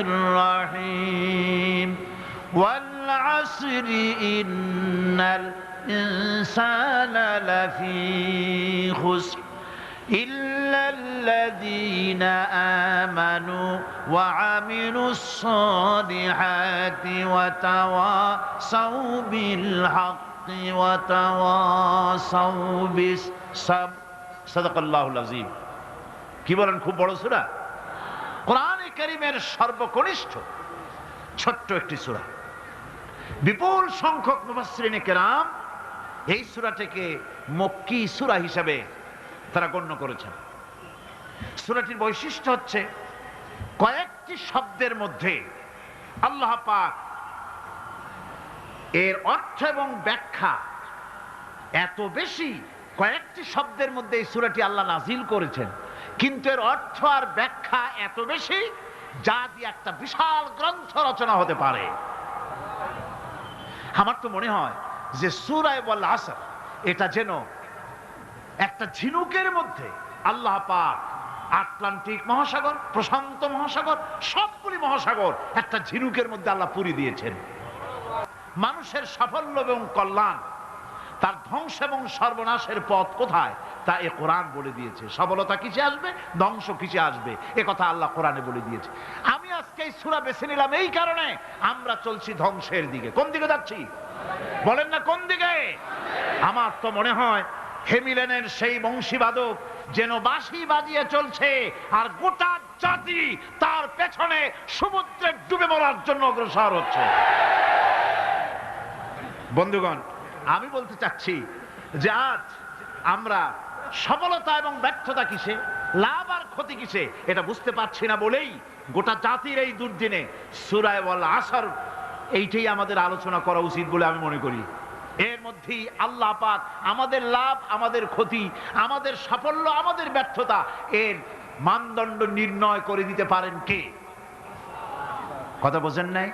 الرحيم والعصر إن الإنسان لفي خسر إلا الذين آمنوا وعملوا الصالحات وتواصوا بالحق وتواصوا بالصبر صدق الله العظيم। কি বলেন, খুব বড় সূরা, কোরআনে কারীমের সর্বকনিষ্ঠ ছোট্ট একটি সূরা। বিপুল সংখ্যক মুফাসসিরিনে কেরাম এই সূরাটিকে মক্কি সূরা হিসেবে তারা গণ্য করেছেন। সূরাটির বৈশিষ্ট্য হচ্ছে কয়েকটি শব্দের মধ্যে আল্লাহ পাক এর অর্থ এবং ব্যাখ্যা এত বেশি, কয়েকটি শব্দের মধ্যে এই সূরাটি আল্লাহ নাজিল করেছেন, কিন্তু এর অর্থ আর ব্যাখ্যা এত বেশি যা দিয়ে একটা বিশাল গ্রন্থ রচনা হতে পারে। আমার তো মনে হয় যে সূরা ওয়াল আসর এটা যেন একটা ঝিনুকের মধ্যে আল্লাহ পাক আটলান্টিক মহাসাগর, প্রশান্ত মহাসাগর, সবগুলি মহাসাগর একটা ঝিনুকের মধ্যে আল্লাহ পুরি দিয়েছেন। মানুষের সাফল্য এবং কল্যাণ, তার ধ্বংস এবং সর্বনাশের পথ কোথায় তা এ কোরআন বলে দিয়েছে। সফলতা কিসে আসবে, ধ্বংস কিসে আসবে, এ কথা আল্লাহ কোরআনে বলে দিয়েছে। আমি আজকে এই সূরা বেছে নিলাম এই কারণে, আমরা চলছি ধ্বংসের দিকে। কোন দিকে যাচ্ছি বলেন না, কোন দিকে? আমার তো মনে হয় হেমিলেনের সেই বংশীবাদক যেন বাঁশি বাজিয়ে চলছে, আর গোটা জাতি তার পেছনে সমুদ্রে ডুবে মরার জন্য অগ্রসর হচ্ছে। বন্ধুগণ, আমি বলতে চাচ্ছি যে আজ আমরা সফলতা এবং ব্যর্থতা কিসে, লাভ আর ক্ষতি কিসে এটা বুঝতে পারছি না বলেই গোটা জাতির এই দুর্দিনে সূরা ওয়াল আসর এইটাই আমাদের আলোচনা করা উচিত বলে আমি মনে করি। এর মধ্যেই আল্লাহ পাক আমাদের লাভ, আমাদের ক্ষতি, আমাদের সাফল্য, আমাদের ব্যর্থতা এর মানদণ্ড নির্ণয় করে দিতে পারেন কে? কথা বোঝেন নাই?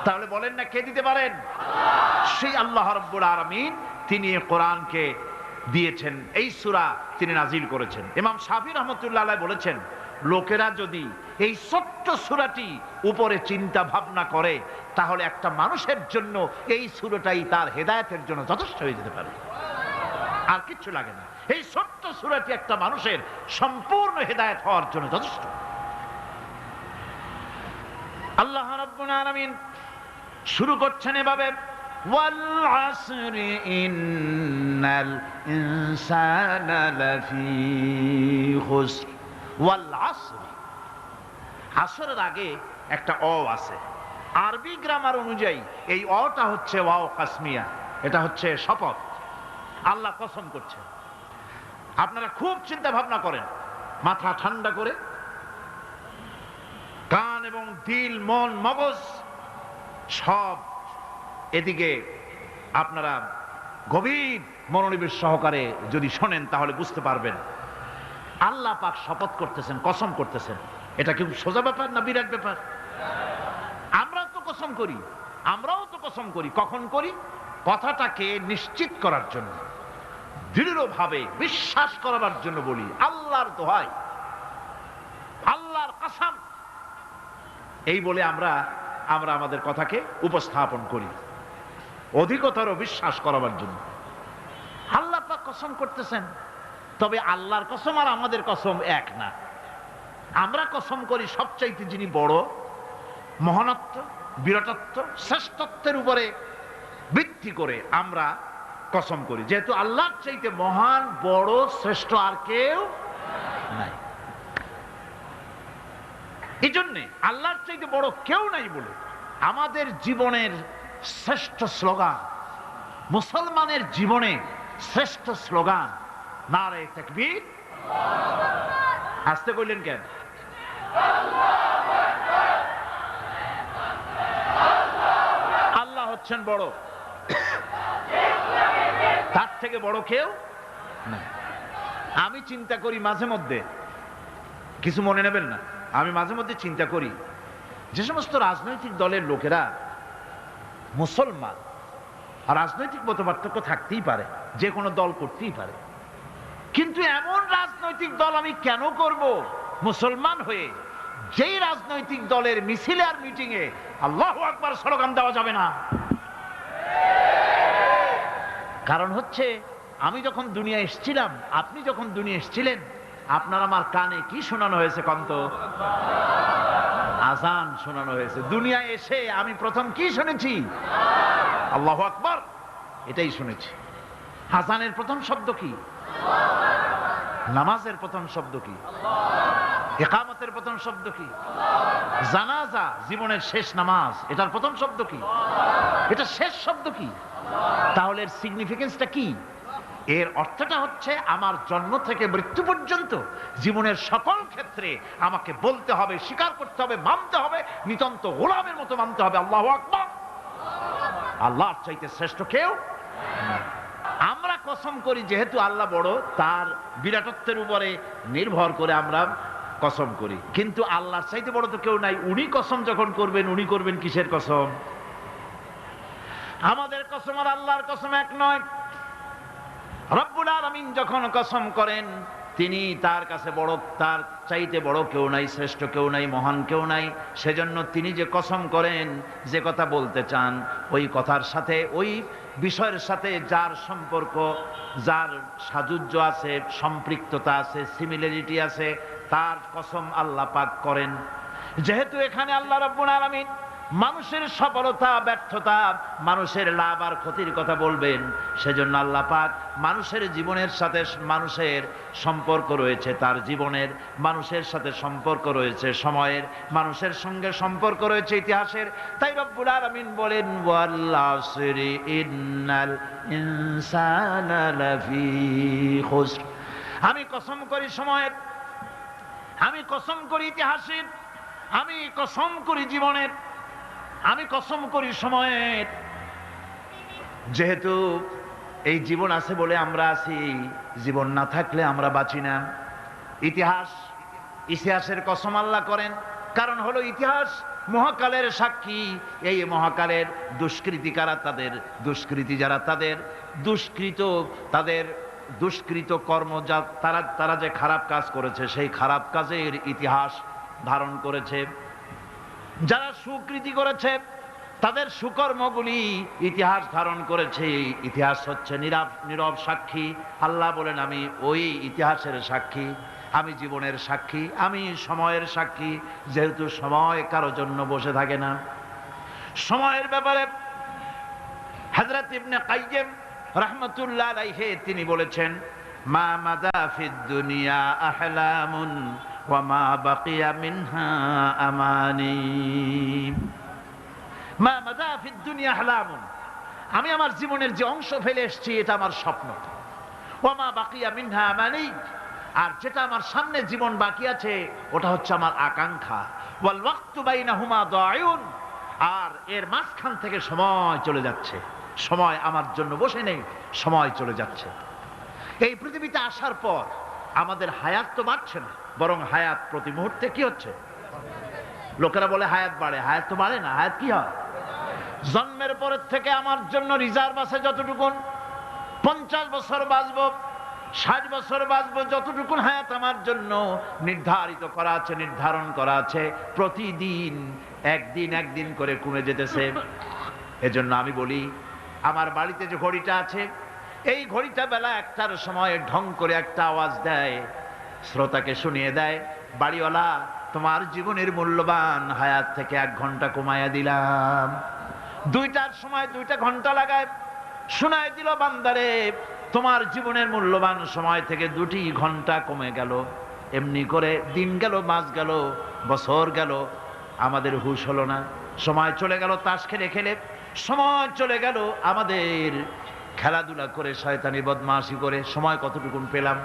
তাহলে বলেন না, কে দিতে পারেন? সেই আল্লাহ রাব্বুল আলামিন, তিনি কোরআনকে দিয়েছেন, এই সূরা তিনি নাজিল করেছেন। ইমাম শাফি রাহমাতুল্লাহ আলাইহি বলেছেন, লোকেরা যদি এই ছোট্ট সূরাটি উপরে চিন্তা ভাবনা করে তাহলে একটা মানুষের জন্য এই সূরাটাই তার হেদায়েতের জন্য যথেষ্ট হয়ে যেতে পারে, আর কিচ্ছু লাগে না। এই ছোট্ট সূরাটি একটা মানুষের সম্পূর্ণ হেদায়েত হওয়ার জন্য যথেষ্ট। আল্লাহ রাব্বুল আলামিন শুরু করছেন এভাবে, ওয়াল আসরি ইন্নাল ইনসানা লাফি খুসর। ওয়াল আসরি, আসরের আগে একটা অ আছে। আরবি গ্রামার অনুযায়ী এই অটা হচ্ছে ওয়াও কাসমিয়া, এটা হচ্ছে শপথ। আল্লাহ কসম করছে। আপনারা খুব চিন্তা ভাবনা করেন, মাথা ঠান্ডা করে, কান এবং দিল, মন, মগজ সব এদিকে আপনারা গভীর মনোনিবেশ সহকারে যদি শোনেন তাহলে বুঝতে পারবেন আল্লাহ পাক শপথ করতেছেন, কসম করতেছেন। এটা কি সোজা ব্যাপার না বিরাট ব্যাপার? আমরাও তো কসম করি। কখন করি? কথাটাকে নিশ্চিত করার জন্য, দৃঢ়ভাবে বিশ্বাস করার জন্য বলি, আল্লাহর দোহাই, আল্লাহর কসম, এই বলে আমরা আমাদের কথাকে উপস্থাপন করি, অধিকতর বিশ্বাস করার জন্য। আল্লাহ পাক কসম করতেছেন, তবে আল্লাহর কসম আর আমাদের কসম এক না। আমরা কসম করি সবচাইতে যিনি বড়, মহানত্ব, বিরাটত্ব, শ্রেষ্ঠত্বের উপরে ভিত্তি করে আমরা কসম করি, যেহেতু আল্লাহর চাইতে মহান, বড়, শ্রেষ্ঠ আর কেউ নাই। এই জন্যে আল্লাহর চাইতে বড় কেউ নাই বলে আমাদের জীবনের শ্রেষ্ঠ স্লোগান, মুসলমানের জীবনে শ্রেষ্ঠ স্লোগান নারে তাকবীর। আসতে কইলেন কেন? আল্লাহ হচ্ছেন বড়, তার থেকে বড় কেউ না। আমি চিন্তা করি মাঝে মধ্যে, কিছু মনে নেবেন না, আমি মাঝে মধ্যে চিন্তা করি যে সমস্ত রাজনৈতিক দলের লোকেরা মুসলমান, আর রাজনৈতিক মতপার্থক্য থাকতেই পারে, যে কোনো দল করতেই পারে, কিন্তু এমন রাজনৈতিক দল আমি কেন করব মুসলমান হয়ে যেই রাজনৈতিক দলের মিছিলে আর মিটিং এ আল্লাহু আকবার স্লোগান দেওয়া যাবে না। কারণ হচ্ছে আমি যখন দুনিয়া এসেছিলাম, আপনি যখন দুনিয়া এসেছিলেন, আপনার আমার কানে কি শোনানো হয়েছে কন্ত? আজান শোনানো হয়েছে। দুনিয়ায় এসে আমি প্রথম কি শুনেছি? আল্লাহু আকবার, এটাই শুনেছি। আজানের প্রথম শব্দ কি? নামাজের প্রথম শব্দ কি? ইকামতের প্রথম শব্দ কি? জানাজা, জীবনের শেষ নামাজ, এটার প্রথম শব্দ কি? এটা শেষ শব্দ কি? তাহলে এর সিগনিফিকেন্সটা কি? এর অর্থটা হচ্ছে আমার জন্ম থেকে মৃত্যু পর্যন্ত জীবনের সকল ক্ষেত্রে আমাকে বলতে হবে, স্বীকার করতে হবে, মানতে হবে, নিতান্ত গোলামের মতো মানতে হবে আল্লাহু আকবার। আল্লাহর চাইতে শ্রেষ্ঠ কেউ। আমরা কসম করি যেহেতু আল্লাহ বড়, তার বিরাটত্বের উপরে নির্ভর করে আমরা কসম করি, কিন্তু আল্লাহর চাইতে বড় তো কেউ নাই। উনি কসম যখন করবেন, উনি করবেন কিসের কসম? আমাদের কসম আর আল্লাহর কসম এক নয়। রব্বুল আলামিন যখন কসম করেন, তিনি তার কাছে বড়, তার চাইতে বড় কেউ নাই, শ্রেষ্ঠ কেউ নাই, মহান কেউ নাই। সেজন্য তিনি যে কসম করেন, যে কথা বলতে চান, ওই কথার সাথে, ওই বিষয়ের সাথে যার সম্পর্ক, যার সাযুজ্য আছে, সম্পৃক্ততা আছে, সিমিলারিটি আছে, তার কসম আল্লাহ পাক করেন। যেহেতু এখানে আল্লাহ রাব্বুল আলামিন মানুষের সফলতা ব্যর্থতা, মানুষের লাভ আর ক্ষতির কথা বলবেন, সেজন্য আল্লাহ পাক মানুষের জীবনের সাথে, মানুষের সম্পর্ক রয়েছে তার জীবনের, মানুষের সাথে সম্পর্ক রয়েছে সময়ের, মানুষের সঙ্গে সম্পর্ক রয়েছে ইতিহাসের। তাই রব্বুল আলামিন বলেন ওয়াল আসরি ইন্নাল ইনসানা লাফি খুসর। আমি কসম করি সময়ের, আমি কসম করি ইতিহাসের, আমি কসম করি জীবনের, আমি কসম করি সময়ের। যেহেতু এই জীবন আছে বলে আমরা আছি, জীবন না থাকলে আমরা বাঁচি না। ইতিহাস, ইতিহাসের কসম আল্লাহ করেন, কারণ হলো ইতিহাস মহাকালের সাক্ষী। এই মহাকালের দুষ্কৃতিকারা, তাদের দুষ্কৃতি যারা, তাদের দুষ্কৃত, তাদের দুষ্কৃত কর্ম, যা তারা যে খারাপ কাজ করেছে, সেই খারাপ কাজের ইতিহাস ধারণ করেছে। যারা সুকৃতি করেছে, তাদের সুকর্মগুলি ইতিহাস ধারণ করেছে। ইতিহাস হচ্ছে নীরব সাক্ষী। আল্লাহ বলেন আমি ওই ইতিহাসের সাক্ষী, আমি জীবনের সাক্ষী, আমি সময়ের সাক্ষী। যেহেতু সময় কারো জন্য বসে থাকে না। সময়ের ব্যাপারে হযরত ইবনে কাইয়্যিম রাহমাতুল্লাহ আলাইহি তিনি বলেছেন, মা মাদা ফিদ দুনিয়া আহলামুন ওয়া মা বাকিয়া মিনহা আমানি। মা মাদা ফিদ দুনিয়া আহলামুন, আমি আমার জীবনের যে অংশ ফেলে এসেছি এটা আমার স্বপ্ন। ওয়া মা বাকিয়া মিনহা আমানি, আর যেটা আমার সামনে জীবন বাকি আছে ওটা হচ্ছে আমার আকাঙ্ক্ষা। ওয়াল ওয়াক্তু বাইনাহুমা দায়ুন, আর এর মাঝখান থেকে সময় চলে যাচ্ছে। সময় আমার জন্য বসে নেই, সময় চলে যাচ্ছে। এই পৃথিবীতে আসার পর আমাদের হায়াত তো বাড়ছে না, বরং হায়াত প্রতি মুহূর্তে কি হচ্ছে? লোকেরা বলে হায়াত বাড়ে, হায়াত তো বাড়ে না। হায়াত কি হয়? জন্মের পরের থেকে আমার জন্য রিজার্ভ আছে যতটুকুন, 50 বছর বাঁচবো, 60 বছর বাঁচবো, যতটুকুন হায়াত আমার জন্য নির্ধারিত করা আছে, নির্ধারণ করা আছে, প্রতিদিন একদিন একদিন করে কমে যেতেছে। এজন্য আমি বলি, আমার বাড়িতে যে ঘড়িটা আছে, এই ঘড়িটা বেলা 1টার সময় ঢং করে একটা আওয়াজ দেয়, শ্রোতাকে শুনিয়ে দেয়, বাড়িওয়ালা তোমার জীবনের মূল্যবান হায়াত থেকে 1 ঘন্টা কমাইয়া দিলাম। 2টার সময় 2টা ঘন্টা লাগায় শোনায় দিল, বান্দারে তোমার জীবনের মূল্যবান সময় থেকে 2টি ঘন্টা কমে গেল। এমনি করে দিন গেল, মাস গেল, বছর গেল, আমাদের হুঁশ হলো না। সময় চলে গেল তাস খেলে খেলে, সময় চলে গেল আমাদের খেলাধুলা করে, শয়তানি বদমাশি করে। সময় কতটুকুন পেলাম?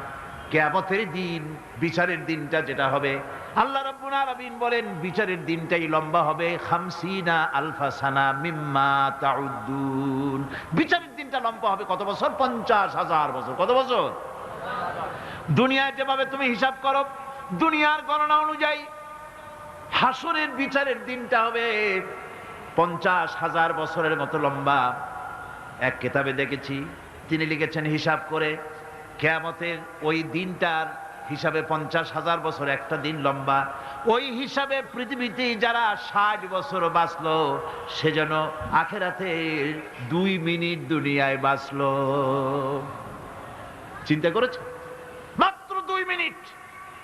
কিয়ামতের দিন, বিচারের দিনটা যেটা হবে, আল্লাহ রাব্বুল আলামিন বলেন বিচারের দিনটাই লম্বা হবে 50 আলফা সানা মিম্মা তাউদ্দুন। বিচারের দিনটা লম্বা হবে কত বছর? 50,000 বছর। কত বছর? দুনিয়ায় যেভাবে তুমি হিসাব করো, দুনিয়ার গণনা অনুযায়ী হাসরের বিচারের দিনটা হবে 50,000 বছরের মতো লম্বা। এক কিতাবে দেখেছি, তিনি লিখেছেন হিসাব করে কিয়ামতের ওই দিনটার হিসাবে 50,000 বছর একটা দিন লম্বা, ওই হিসাবে পৃথিবীতে যারা 60 বছর বাঁচলো সে যেন আখেরাতে 2 মিনিট দুনিয়ায় বাঁচলো। চিন্তা করেছে? মাত্র 2 মিনিট।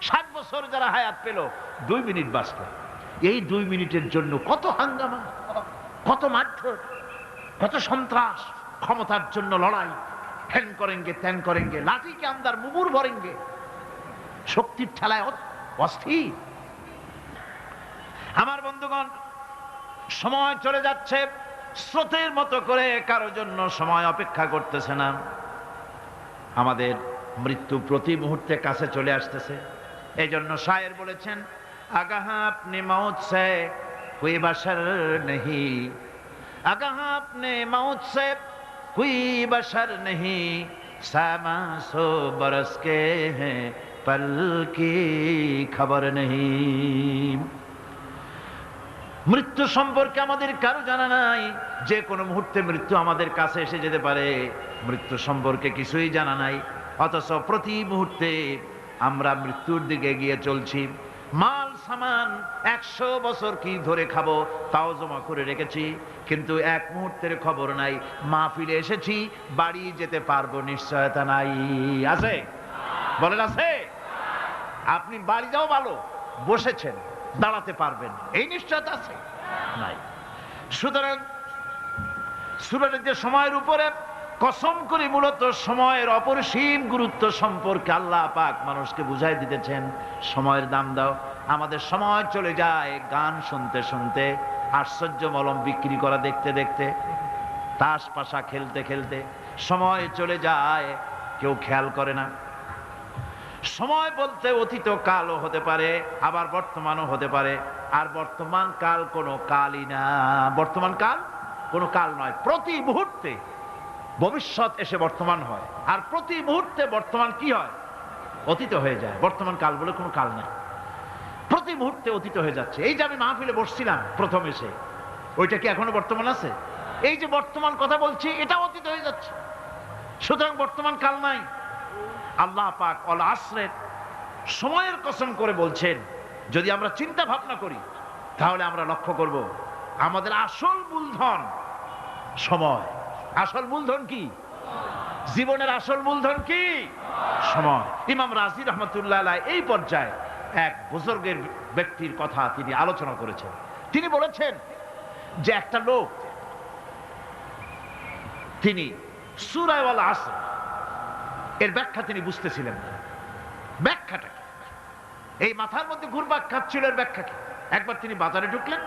60 বছর যারা হায়াত পেল 2 মিনিট বাঁচলো। এই 2 মিনিটের জন্য কত হাঙ্গামা, কত মারধর, কত সন্ত্রাস, ক্ষমতার জন্য লড়াই, হ্যান করেঙ্গে ত্যান করেঙ্গে, লাঠি কে আন্দার মুগুর ভরেঙ্গে, শক্তির ঠেলায় অস্থির। আমার বন্ধুগণ, সময় চলে যাচ্ছে, স্রোতের মতো করে কারোর জন্য সময় অপেক্ষা করতেছে না। আমাদের মৃত্যু প্রতি মুহূর্তে কাছে চলে আসতেছে। এই জন্য শায়ের বলেছেন, আগাহ আপনি মৌত সে কোই বশর নেহি, আগাহ আপনি মৌত সে কোই বশর নেহি, সামা সো বরস কে হ্যাঁ পল কি খবর নেহি। মৃত্যু সম্পর্কে আমাদের কারো জানা নাই, যে কোনো মুহূর্তে মৃত্যু আমাদের কাছে এসে যেতে পারে। মৃত্যু সম্পর্কে কিছুই জানা নাই, অথচ প্রতি মুহূর্তে আমরা মৃত্যুর দিকে এগিয়ে চলছি। মাল সামান 100 বছর কি ধরে খাবো তাও জমা করে রেখেছি, কিন্তু এক মুহূর্তের খবর নাই। মাহফিলে এসেছি, বাড়ি যেতে পারবো নিশ্চয়তা নাই। আছে? বলেন আছে? আপনি বাড়ি যাও ভালো, বসেছেন, দাঁড়াতে পারবেন এই নিশ্চয়তা আছে? নাই। সুতরাং সূরার যে সময়ের উপরে কসম করে মূলত সময়ের অপরিসীম গুরুত্ব সম্পর্কে আল্লাহ পাক মানুষকে বুঝাই দিতেছেন। সময়ের দাম দাও। আমাদের সময় চলে যায় গান শুনতে শুনতে, আশ্চর্য মলম বিক্রি করা দেখতে দেখতে, তাস পাশা খেলতে খেলতে সময় চলে যায়, কেউ খেয়াল করে না। সময় বলতে অতীত কালও হতে পারে, আবার বর্তমানও হতে পারে। আর বর্তমান কাল কোনো কালই না। বর্তমান কাল কোনো কাল নয়। প্রতি মুহূর্তে ভবিষ্যৎ এসে বর্তমান হয়, আর প্রতি মুহূর্তে বর্তমান কি হয়? অতীত হয়ে যায়। বর্তমান কাল বলে কোনো কাল নাই। প্রতি মুহূর্তে অতীত হয়ে যাচ্ছে। এই যে আমি মাহফিলে বসছিলাম প্রথম এসে, ওইটা কি এখনো বর্তমান আছে? এই যে বর্তমান কথা বলছি, এটা অতীত হয়ে যাচ্ছে। সুতরাং বর্তমান কাল নাই। আল্লাহ পাক অল আসরের সময়ের কসম করে বলছেন। যদি আমরা চিন্তা ভাবনা করি তাহলে আমরা লক্ষ্য করব আমাদের আসল মূলধন সময়। আসল মূলধন কি? জীবনের আসল মূলধন কি? সময়। ইমাম রাজি রহমতুল্লাহ আলাইহি এই পর্যায়ে এক বুজুর্গের ব্যক্তির কথা তিনি আলোচনা করেছেন। তিনি বলেছেন যে একটা লোক, তিনি সূরা আল আসর এর ব্যাখ্যা তিনি বুঝতেছিলেন না। ব্যাখ্যাটা কি? এই মাথার মধ্যে ঘুরপাক খাচ্ছিল এর ব্যাখ্যা কি? একবার তিনি বাজারে ঢুকলেন,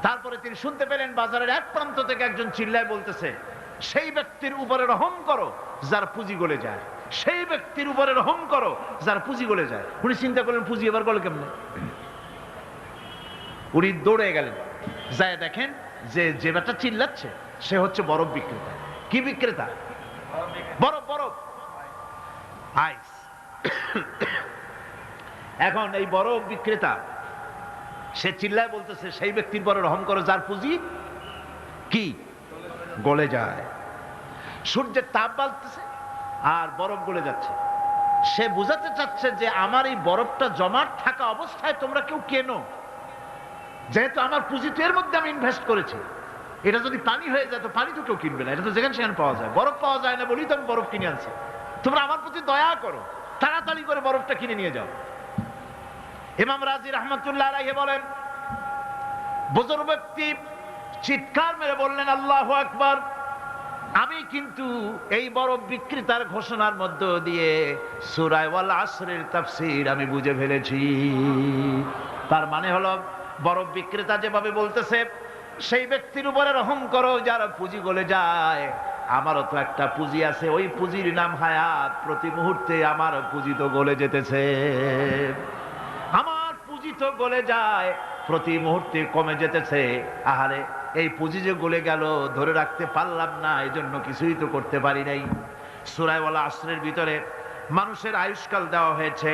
তারপরে তিনি শুনতে পেলেন বাজারের এক প্রান্ত থেকে একজন চিল্লায় বলতেছে, সেই ব্যক্তির উপরে রহম করো যার পুঁজি গলে যায়, সেই ব্যক্তির উপরে রহম করো যার পুঁজি গলে যায়। উনি চিন্তা করলেন পুঁজি এবার গলে কেমনে? উনি দৌড়ে গেলেন, যায় দেখেন যে যে ব্যাটা চিল্লাচ্ছে সে হচ্ছে বরফ বিক্রেতা। কি বিক্রেতা? বরফ, বরফ, আইস। এখন এই বরফ বিক্রেতা সে চিল্লায় বলতেছে, সেই ব্যক্তির পরে রহম করো যার পুঁজি কি গলে যায়। সূর্যের তাপ বাড়তেছে আর বরফ গলে যাচ্ছে। সে বুঝাতে চাচ্ছে যে আমার এই বরফটা জমাট থাকা অবস্থায় তোমরা কেউ কেনো, যেহেতু আমার পুঁজি তো এর মধ্যে আমি ইনভেস্ট করেছি। এটা যদি পানি হয়ে যায় তো পানি তো কেউ কিনবে না, এটা তো যেখানে সেখানে পাওয়া যায়। বরফ পাওয়া যায় না বলেই তো আমি বরফ কিনে আনছি। তোমরা আমার প্রতি দয়া করো, তাড়াতাড়ি করে বরফটা কিনে নিয়ে যাও। ইমাম রাজি রহমতুল্লাহ আলাইহি বলেন, বুজুর্গ ব্যক্তি চিৎকার মেরে বললেন, আল্লাহু আকবার, আমি কিন্তু এই বরফ বিক্রেতার ঘোষণার মধ্য দিয়ে সূরা আল আসরের তাফসীর আমি বুঝে ফেলেছি। তার মানে হলো বরফ বিক্রেতা যেভাবে বলতেছে সেই ব্যক্তির উপরে রহম করো যার পুঁজি গলে যায়, আমারও তো একটা পুঁজি আছে, ওই পুঁজির নাম হায়াত। প্রতি মুহূর্তে আমার পুঁজি তো গলে যেতেছে, আমার পুঁজি তো গলে যায়, প্রতি মুহূর্তে কমে যেতেছে। আহারে, এই পুঁজি যে গলে গেল ধরে রাখতে পারলাম না, এই জন্য কিছুই তো করতে পারি নাই। সূরা আল আসরের ভিতরে মানুষের আয়ুষ্কাল দেওয়া হয়েছে,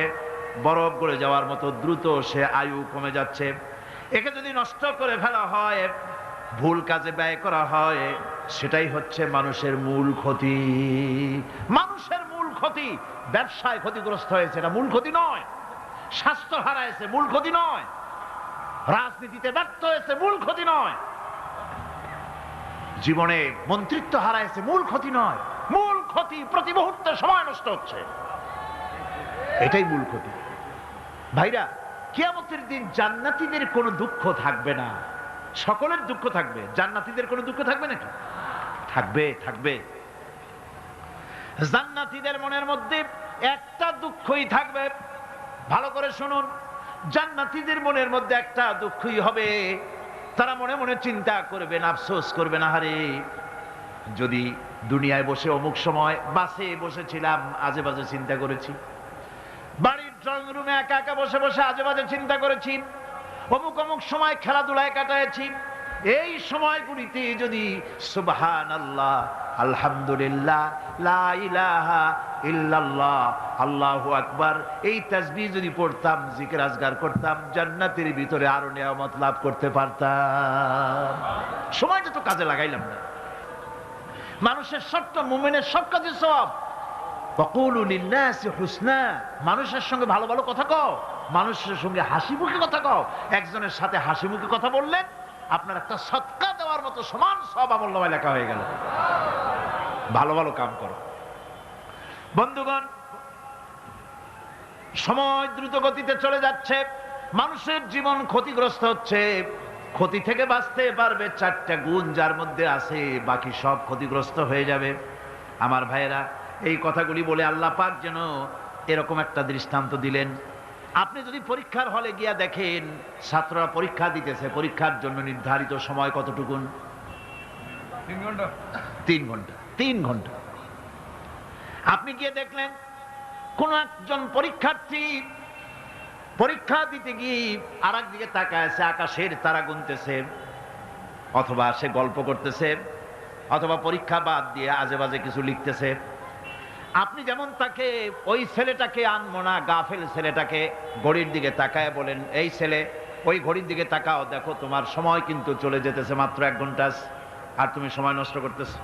বরফ গলে যাওয়ার মতো দ্রুত সে আয়ু কমে যাচ্ছে। একে যদি নষ্ট করে ফেলা হয়, ভুল কাজে ব্যয় করা হয়, সেটাই হচ্ছে মানুষের মূল ক্ষতি। মানুষের মূল ক্ষতি। ব্যবসায় ক্ষতিগ্রস্ত হয়েছে, এটা মূল ক্ষতি নয়। স্বাস্থ্য হারাইছে, মূল ক্ষতি নয়। রাজনীতিতে ব্যর্থ হয়েছে, মূল ক্ষতি নয়। জীবনে মন্ত্রিত্ব হারাইছে, মূল ক্ষতি নয়। মূল ক্ষতি প্রতি মুহূর্তে সময় নষ্ট হচ্ছে, এটাই মূল ক্ষতি। ভাইরা, কিয়ামতের দিন জান্নাতীদের কোনো দুঃখ থাকবে না, সকলের দুঃখ থাকবে। জান্নাতীদের কোনো দুঃখ থাকবে নাকি? থাকবে, থাকবে। জান্নাতীদের মনের মধ্যে একটা দুঃখই থাকবে। ভালো করে শুনুন, জান্নাতীদের মনের মধ্যে একটা দুঃখই হবে। তারা মনে মনে চিন্তা করবেন, আফসোস করবেন, আহারে যদি দুনিয়ায় বসে অমুক সময় বাসে বসেছিলাম, আজে বাজে চিন্তা করেছি, বাড়ির ড্রয়িং রুমে একা একা বসে বসে আজে বাজে চিন্তা করেছি, অমুক অমুক সময় খেলাধুলায় কাটাইছি, এই সময়গুলিতে যদি সুবহানাল্লাহ, আলহামদুলিল্লাহ, লা ইলাহা ইল্লাল্লাহ, আল্লাহু আকবার, এই তাসবিহ যদি পড়তাম, জিকির আজগার করতাম, জান্নাতের ভিতরে আরো নিয়ামত লাভ করতে পারতাম। সময়টা তো কাজে লাগাইলাম না। মানুষের সবটা, মুমিনের সব কাজে সওয়াব। ওয়াকুলু লিন্নাসি হুসনা, মানুষের সঙ্গে ভালো ভালো কথা কও, মানুষের সঙ্গে হাসি মুখে কথা কও। একজনের সাথে হাসি মুখে কথা বললেন, আপনার একটা সদকা দেওয়ার মতো সমান সওয়াব আমলনামায় লেখা হয়ে গেল। ভালো ভালো কাম করো। বন্ধুগণ, সময় দ্রুত গতিতে চলে যাচ্ছে, মানুষের জীবন ক্ষতিগ্রস্ত হচ্ছে। ক্ষতি থেকে বাঁচতে পারবে চারটা গুণ যার মধ্যে আছে, বাকি সব ক্ষতিগ্রস্ত হয়ে যাবে। আমার ভাইয়েরা, এই কথাগুলি বলে আল্লাহ পাক যেন এরকম একটা দৃষ্টান্ত দিলেন। আপনি যদি পরীক্ষার হলে গিয়া দেখেন, ছাত্ররা পরীক্ষা দিতেছে, পরীক্ষার জন্য নির্ধারিত সময় কতটুকুন? 3 ঘন্টা। 3 ঘন্টা, 3 ঘন্টা। আপনি গিয়ে দেখলেন কোন একজন পরীক্ষার্থী পরীক্ষা দিতে গিয়ে আর একদিকে তাকায় আছে, আকাশের তারা গুনতেছে, অথবা সে গল্প করতেছে, অথবা পরীক্ষা বাদ দিয়ে আজে বাজে কিছু লিখতেছে। আপনি যেমন তাকে, ওই ছেলেটাকে আনবো না, গাফেল ছেলেটাকে ঘড়ির দিকে তাকায় বলেন, এই ছেলে ওই ঘড়ির দিকে তাকাও, দেখো তোমার সময় কিন্তু চলে যেতেছে, মাত্র 1 ঘন্টা, আর তুমি সময় নষ্ট করতেছো।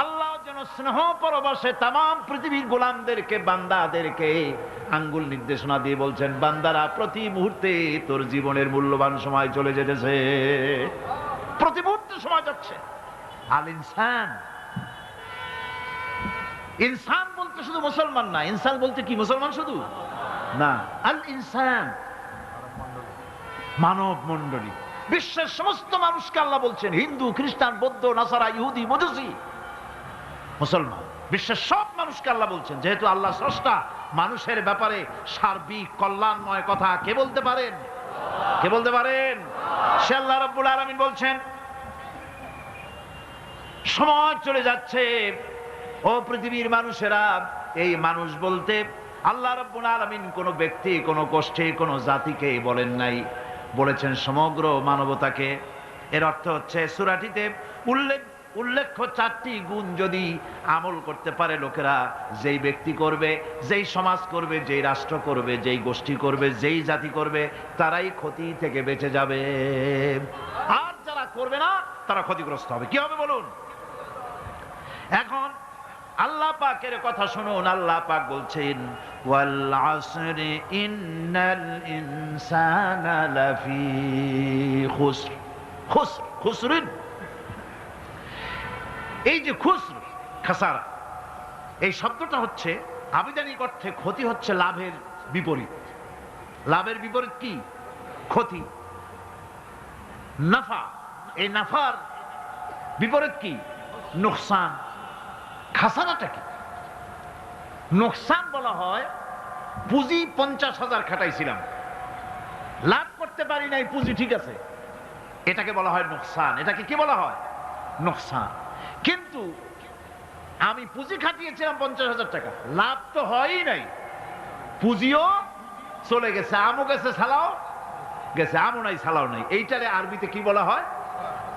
আল্লাহ যেন স্নেহ পরবশে তামাম পৃথিবীর গোলামদেরকে, বান্দাদেরকে আঙ্গুল নির্দেশনা দিয়ে বলছেন, বান্দারা প্রতি মুহূর্তে তোর জীবনের মূল্যবান সময় চলে যেতেছে, প্রতি মুহূর্তে সময় যাচ্ছে। আল ইনসান, ইনসান বলতে শুধু মুসলমান না, ইনসান বলতে কি মুসলমান শুধু না, আল ইনসান মানব মণ্ডলী, বিশ্বের সমস্ত মানুষকে আল্লাহ বলছেন, হিন্দু, খ্রিস্টান, বৌদ্ধ, নাসারা, ইহুদি, মজুসি, মুসলমান, বিশ্বের সব মানুষকে আল্লাহ বলছেন। যেহেতু আল্লাহ স্রষ্টা, মানুষের ব্যাপারে সার্বিক কল্যাণময় কথা কে বলতে পারেন? কে বলতে পারেন? সে আল্লাহ রাব্বুল আলামিন বলছেন, সময় চলে যাচ্ছে, ও পৃথিবীর মানুষেরা। এই মানুষ বলতে আল্লাহ রাব্বুল আলামিন কোন ব্যক্তি, কোন গোষ্ঠী, কোন জাতিকে বলেন নাই, বলেছেন সমগ্র মানবতাকে। এর অর্থ হচ্ছে সূরাটিতে উল্লেখ্য 4টি গুণ যদি আমল করতে পারে লোকেরা, যেই ব্যক্তি করবে, যেই সমাজ করবে, যেই রাষ্ট্র করবে, যেই গোষ্ঠী করবে, যেই জাতি করবে, তারাই ক্ষতি থেকে বেঁচে যাবে। আর যারা করবে না, তারা ক্ষতিগ্রস্ত হবে। কি হবে বলুন? এখন আল্লাহ পাকের কথা শুনুন। আল্লাহ পাক বলছেন, ওয়াল আসরি ইন্নাল ইনসানা লাফি খুসর। খুসর, খুসরিন, এই যে খুসর, খাসারা, এই শব্দটা হচ্ছে আবিধানিক অর্থে ক্ষতি, হচ্ছে লাভের বিপরীত। লাভের বিপরীত কি? ক্ষতি। নাফা, এই নাফার বিপরীত কি? নোকসান। খাসারাটা কি? নোকসান বলা হয় পুঁজি 50,000 খাটাইছিলাম, লাভ করতে পারি নাই, পুঁজি ঠিক আছে, এটাকে বলা হয় নোকসান। এটাকে কি বলা হয়? নোকসান। কিন্তু আমি পুঁজি খাটিয়েছিলাম 50,000 টাকা, লাভ তো হয়ই নাই, পুঁজিও চলে গেছে, আমও গেছে, সালাও গেছে, আমও নাই, সালাও নাই। এইটারে আরবিতে কি বলা হয়?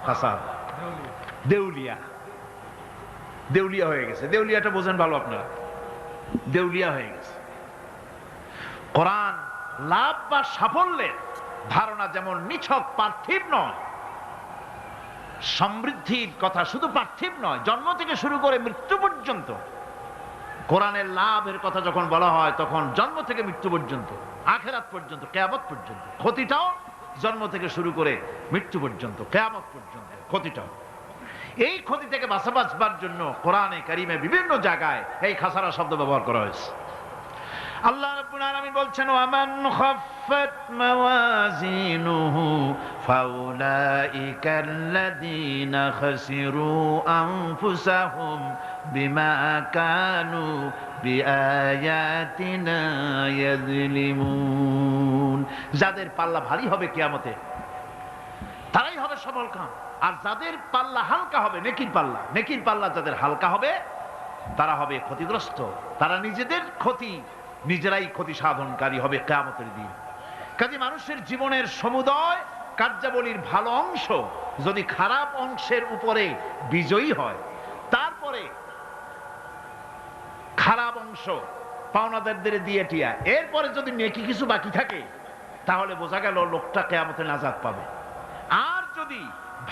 খাসার, দেউলিয়া। দেউলিয়া হয়ে গেছে। দেউলিয়াটা বোঝেন ভালো আপনারা, দেউলিয়া হয়ে গেছে। কোরআন লাভ বা সাফল্যের ধারণা যেমন নিছক পার্থিব নয়, সমৃদ্ধির কথা শুধু পার্থিব নয়, জন্ম থেকে শুরু করে মৃত্যু পর্যন্ত কোরআনের লাভের কথা যখন বলা হয় তখন জন্ম থেকে মৃত্যু পর্যন্ত, আখিরাত পর্যন্ত, কিয়ামত পর্যন্ত, ক্ষতিটাও জন্ম থেকে শুরু করে মৃত্যু পর্যন্ত, কিয়ামত পর্যন্ত ক্ষতিটাও। এই ক্ষতি থেকে বাঁচাবার জন্য কোরআনে কারিমে বিভিন্ন জায়গায় এই খাসারা শব্দ ব্যবহার করা হয়েছে। আল্লাহ রাব্বুল আলামিন বলছেন, ওয়ামান খাফফাত মাওয়াজিনুহু ফাউলাইকাল্লাযীনা খাসিরু আনফুসাহুম বিমা কানু বিআয়াতিনা ইয়াযলিমুন। যাদের পাল্লা ভারী হবে কিয়ামতে তারাই হবে সফলকাম, আর যাদের পাল্লা হালকা হবে, নেকির পাল্লা যাদের হালকা হবে তারা হবে ক্ষতিগ্রস্ত, তারা নিজেদের ক্ষতি নিজেরাই ক্ষতি সাধনকারী হবে কিয়ামতের দিন। কাজে মানুষের জীবনের সমুদয় কার্যাবলীর ভালো অংশ যদি খারাপ অংশের উপরে বিজয়ী হয়, তারপরে খারাপ অংশ পাওনাদারদের দিয়ে টিয়া, এরপরে যদি নেকি কিছু বাকি থাকে তাহলে বোঝা গেল লোকটা কিয়ামতে নাজাত পাবে। আর যদি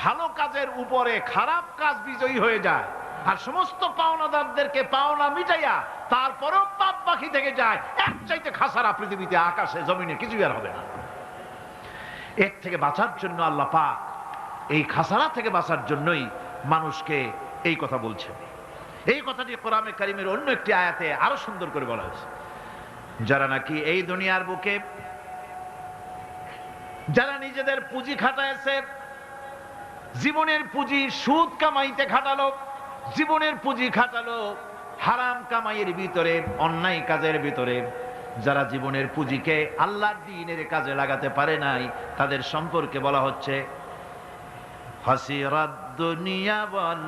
ভালো কাজের উপরে খারাপ কাজ বিজয়ী হয়ে যায় আর সমস্ত পাওনাদারদেরকে পাওনা মিটাইয়া তারপরেও পাপ বাকি থেকে যায়, এক চাইতে খাসারা পৃথিবীতে, আকাশে, জমিনে কিছু আর হবে না। এর থেকে বাঁচার জন্য আল্লাহ পাক এই খাসারা থেকে বাঁচার জন্যই মানুষকে এই কথা বলছেন। এই কথাটি কোরআনে কারিমের অন্য একটি আয়াতে আরো সুন্দর করে বলা হয়েছে, যারা নাকি এই দুনিয়ার বুকে যারা নিজেদের পুঁজি খাটাইছে, জীবনের পুঁজি সুদ কামাইতে খাটালো, জীবনের পুঁজি খাটালো হারাম কামাইয়ের ভিতরে, অন্যায় কাজের ভিতরে, যারা জীবনের পুঁজিকে আল্লাহর দ্বীনের কাজে লাগাতে পারে নাই, তাদের সম্পর্কে বলা হচ্ছে খাসিরাদ দুনিয়া ওয়াল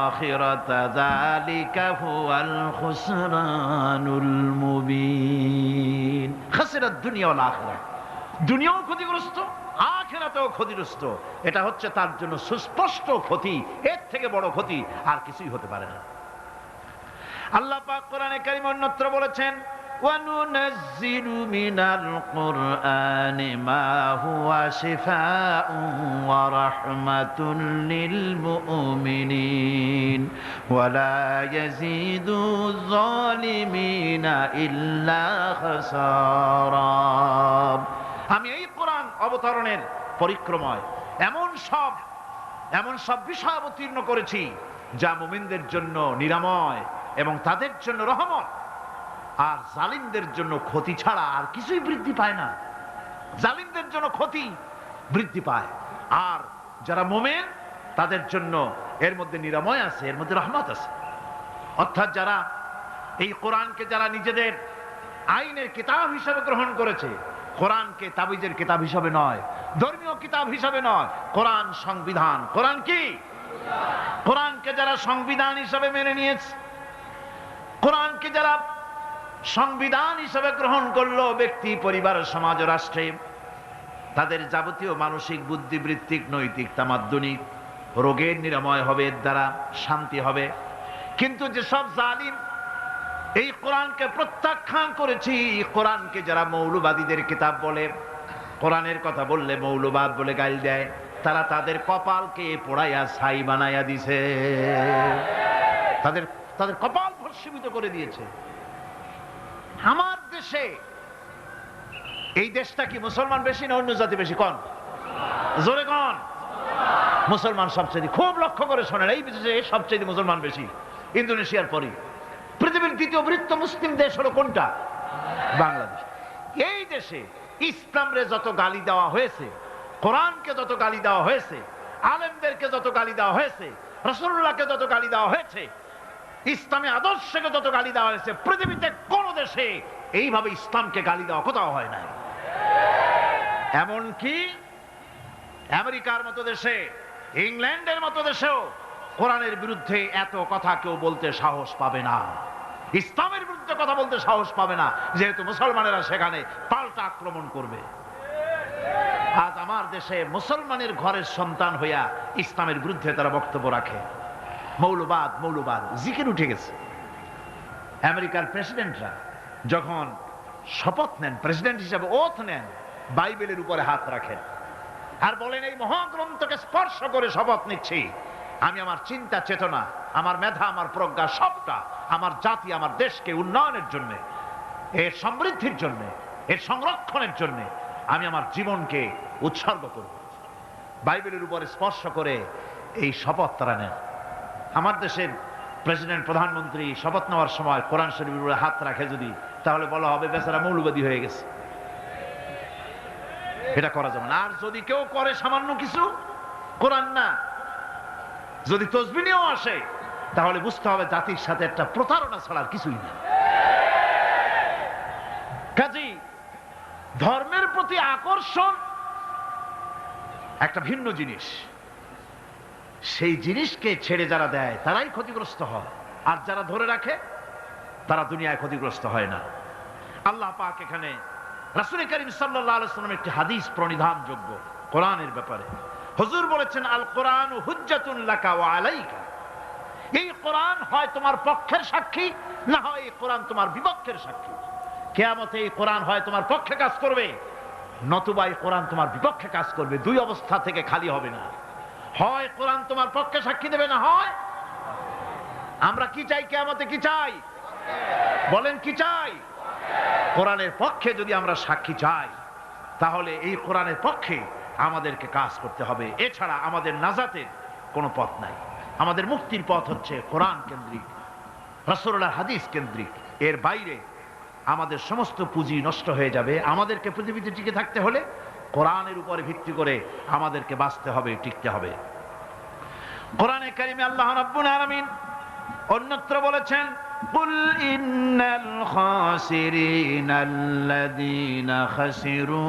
আখিরাতা যালিকা হুয়াল খুসরানুল মুবিন। খাসিরাদ দুনিয়া ওয়াল আখিরাত, দুনিয়াও ক্ষতিগ্রস্ত, আখিরাতেও ক্ষতিগ্রস্ত। এটা হচ্ছে তার জন্য সুস্পষ্ট ক্ষতি, এর থেকে বড় ক্ষতি আর কিছুই হতে পারে না। আল্লাহ পাক কোরআনে কারীমে অন্যত্র বলেছেন, ওয়ানুনাজ্জিলু মিনাল কুরআনি মা হুয়া শিফাউন ওয়া রাহমাতুন লিল মুমিনিন ওয়া লা ইয়াজিদু যালিমিনা ইল্লা খাসারা। আমি এই কোরআন অবতরণের পরিক্রমায় এমন সব বিষয় অবতীর্ণ করেছি যা মুমিনদের জন্য নিরাময় এবং তাদের জন্য রহমত, আর জালিমদের জন্য ক্ষতি ছাড়া আর কিছুই বৃদ্ধি পায় না। জালিমদের জন্য ক্ষতি বৃদ্ধি পায়, আর যারা মুমিন তাদের জন্য এর মধ্যে নিরাময় আছে, এর মধ্যে রহমত আছে। অর্থাৎ যারা এই কোরআনকে যারা নিজেদের আইনের কিতাব হিসেবে গ্রহণ করেছে, কোরআনকে তাবিজের কিতাব হিসাবে নয়, ধর্মীয় কিতাব হিসাবে নয়, কোরআন সংবিধান। কোরআন কি? কোরআনকে যারা সংবিধান হিসাবে মেনে নিয়েছে, কোরআনকে যারা সংবিধান হিসাবে গ্রহণ করলো ব্যক্তি, পরিবার, সমাজ, রাষ্ট্রে, তাদের যাবতীয় মানসিক, বুদ্ধিবৃত্তিক, নৈতিক, তামাদ্দুনিক রোগের নিরাময় হবে, এর দ্বারা শান্তি হবে। কিন্তু যেসব জালিম এই কোরআনকে প্রত্যাখ্যান করেছি, কোরআনকে যারা মৌলবাদীদের কিতাব বলে, কোরআনের কথা বললে মৌলবাদ বলে গাল দেয়, তারা তাদের কপালকে পোড়াইয়া ছাই বানাইয়া দিছে, তাদের কপাল ভস্মীভূত করে দিয়েছে। আমার দেশে, এই দেশটা কি মুসলমান বেশি না অন্য জাতি বেশি? কোন? জোরে কোন? মুসলমান সবচেয়ে। খুব লক্ষ্য করে শোনেন, এই দেশে সবচেয়ে মুসলমান বেশি, ইন্দোনেশিয়ার পরে। পৃথিবীর দ্বিতীয় বৃহত্তম মুসলিম দেশ হলো কোনটা? বাংলাদেশ। এই দেশে ইসলামরে যত গালি দেওয়া হয়েছে, কোরআনকে যত গালি দেওয়া হয়েছে, আলেমদেরকে যত গালি দেওয়া হয়েছে, রাসূলুল্লাহকে যত গালি দেওয়া হয়েছে, ইসলামী আদর্শকে যত গালি দেওয়া হয়েছে, পৃথিবীতে কোন দেশে এইভাবে ইসলামকে গালি দেওয়া কোথাও হয় নাই। এমনকি আমেরিকার মতো দেশে, ইংল্যান্ডের মতো দেশেও কোরআনের বিরুদ্ধে এত কথা কেউ বলতে সাহস পাবে না, ইসলামের বিরুদ্ধে কথা বলতে সাহস পাবে না, যেহেতু মুসলমানেরা সেখানে পাল্টা আক্রমণ করবে। আজ আমার দেশে মুসলমানের ঘরের সন্তান হইয়া ইসলামের বিরুদ্ধে তারা বক্তব্য রাখে। মৌলবাদ জিকির উঠে গেছে। আমেরিকার প্রেসিডেন্টরা যখন শপথ নেন, প্রেসিডেন্ট হিসাবে ওথ নেন, বাইবেলের উপরে হাত রাখেন আর বলেন, এই মহাগ্রন্থকে স্পর্শ করে শপথ নিচ্ছি, আমি আমার চিন্তা চেতনা আমার মেধা, আমার প্রজ্ঞা, সবটা আমার জাতি, আমার দেশকে উন্নয়নের জন্য, এর সমৃদ্ধির জন্য, এর সংরক্ষণের জন্য আমি আমার জীবনকে উৎসর্গ করব। বাইবেলের উপরে স্পর্শ করে এই শপথ তারা নেন। আমার দেশের প্রেসিডেন্ট, প্রধানমন্ত্রী শপথ নেওয়ার সময় কোরআন শরীফের উপরে হাত রাখে যদি, তাহলে বলা হবে বেচারা মৌলবাদী হয়ে গেছে। এটা করা যাবে না। আর যদি কেউ করে সামান্য কিছু, কোরআন না, যদি তসবিহ নিয়েও আসে, তাহলে বুঝতে হবে জাতির সাথে একটা প্রতারণা ছাড়া আর কিছুই না। কাজেই ধর্মের প্রতি আকর্ষণ একটা ভিন্ন জিনিস। সেই জিনিসকে ছেড়ে যারা দেয় তারাই ক্ষতিগ্রস্ত হয়, আর যারা ধরে রাখে তারা দুনিয়ায় ক্ষতিগ্রস্ত হয় না। আল্লাহ পাক এখানে রাসূল করিম সাল্লাল্লাহু আলাইহি ওয়াসাল্লামের একটি হাদিস প্রণিধানযোগ্য কোরআনের ব্যাপারে। হুজুর বলেছেন, আল কোরআন হুজ্জাতুন লাকা ওয়া আলাইকা। এই কোরআন হয় তোমার পক্ষের সাক্ষী, না হয় এই কোরআন তোমার বিপক্ষের সাক্ষী। কিয়ামতে এই কোরআন হয় তোমার পক্ষে কাজ করবে, নতুবা এই কোরআন তোমার বিপক্ষে কাজ করবে। দুই অবস্থা থেকে খালি হবে না। হয় কোরআন তোমার পক্ষে সাক্ষী দেবে, না হয় আমরা কি চাই? কিয়ামতে কি চাই? বলেন কি চাই? কোরআনের পক্ষে যদি আমরা সাক্ষী চাই, তাহলে এই কোরআনের পক্ষে আমাদেরকে কাজ করতে হবে। এছাড়া আমাদের নাজাতের কোনো পথ নাই। আমাদের মুক্তির পথ হচ্ছে কোরআন কেন্দ্রিক, রাসূলুল্লাহর হাদিস কেন্দ্রিক। এর বাইরে আমাদের সমস্ত পুঁজি নষ্ট হয়ে যাবে। আমাদেরকে পৃথিবীতে টিকে থাকতে হলে কোরআনের উপরে ভিত্তি করে আমাদেরকে বাঁচতে হবে, টিকতে হবে। কোরআনে কারিমে আল্লাহ রাব্বুল আলামিন অন্যত্র বলেছেন, কুল ইন্নাল খাসিরিনাল্লাযীনা খাসিরু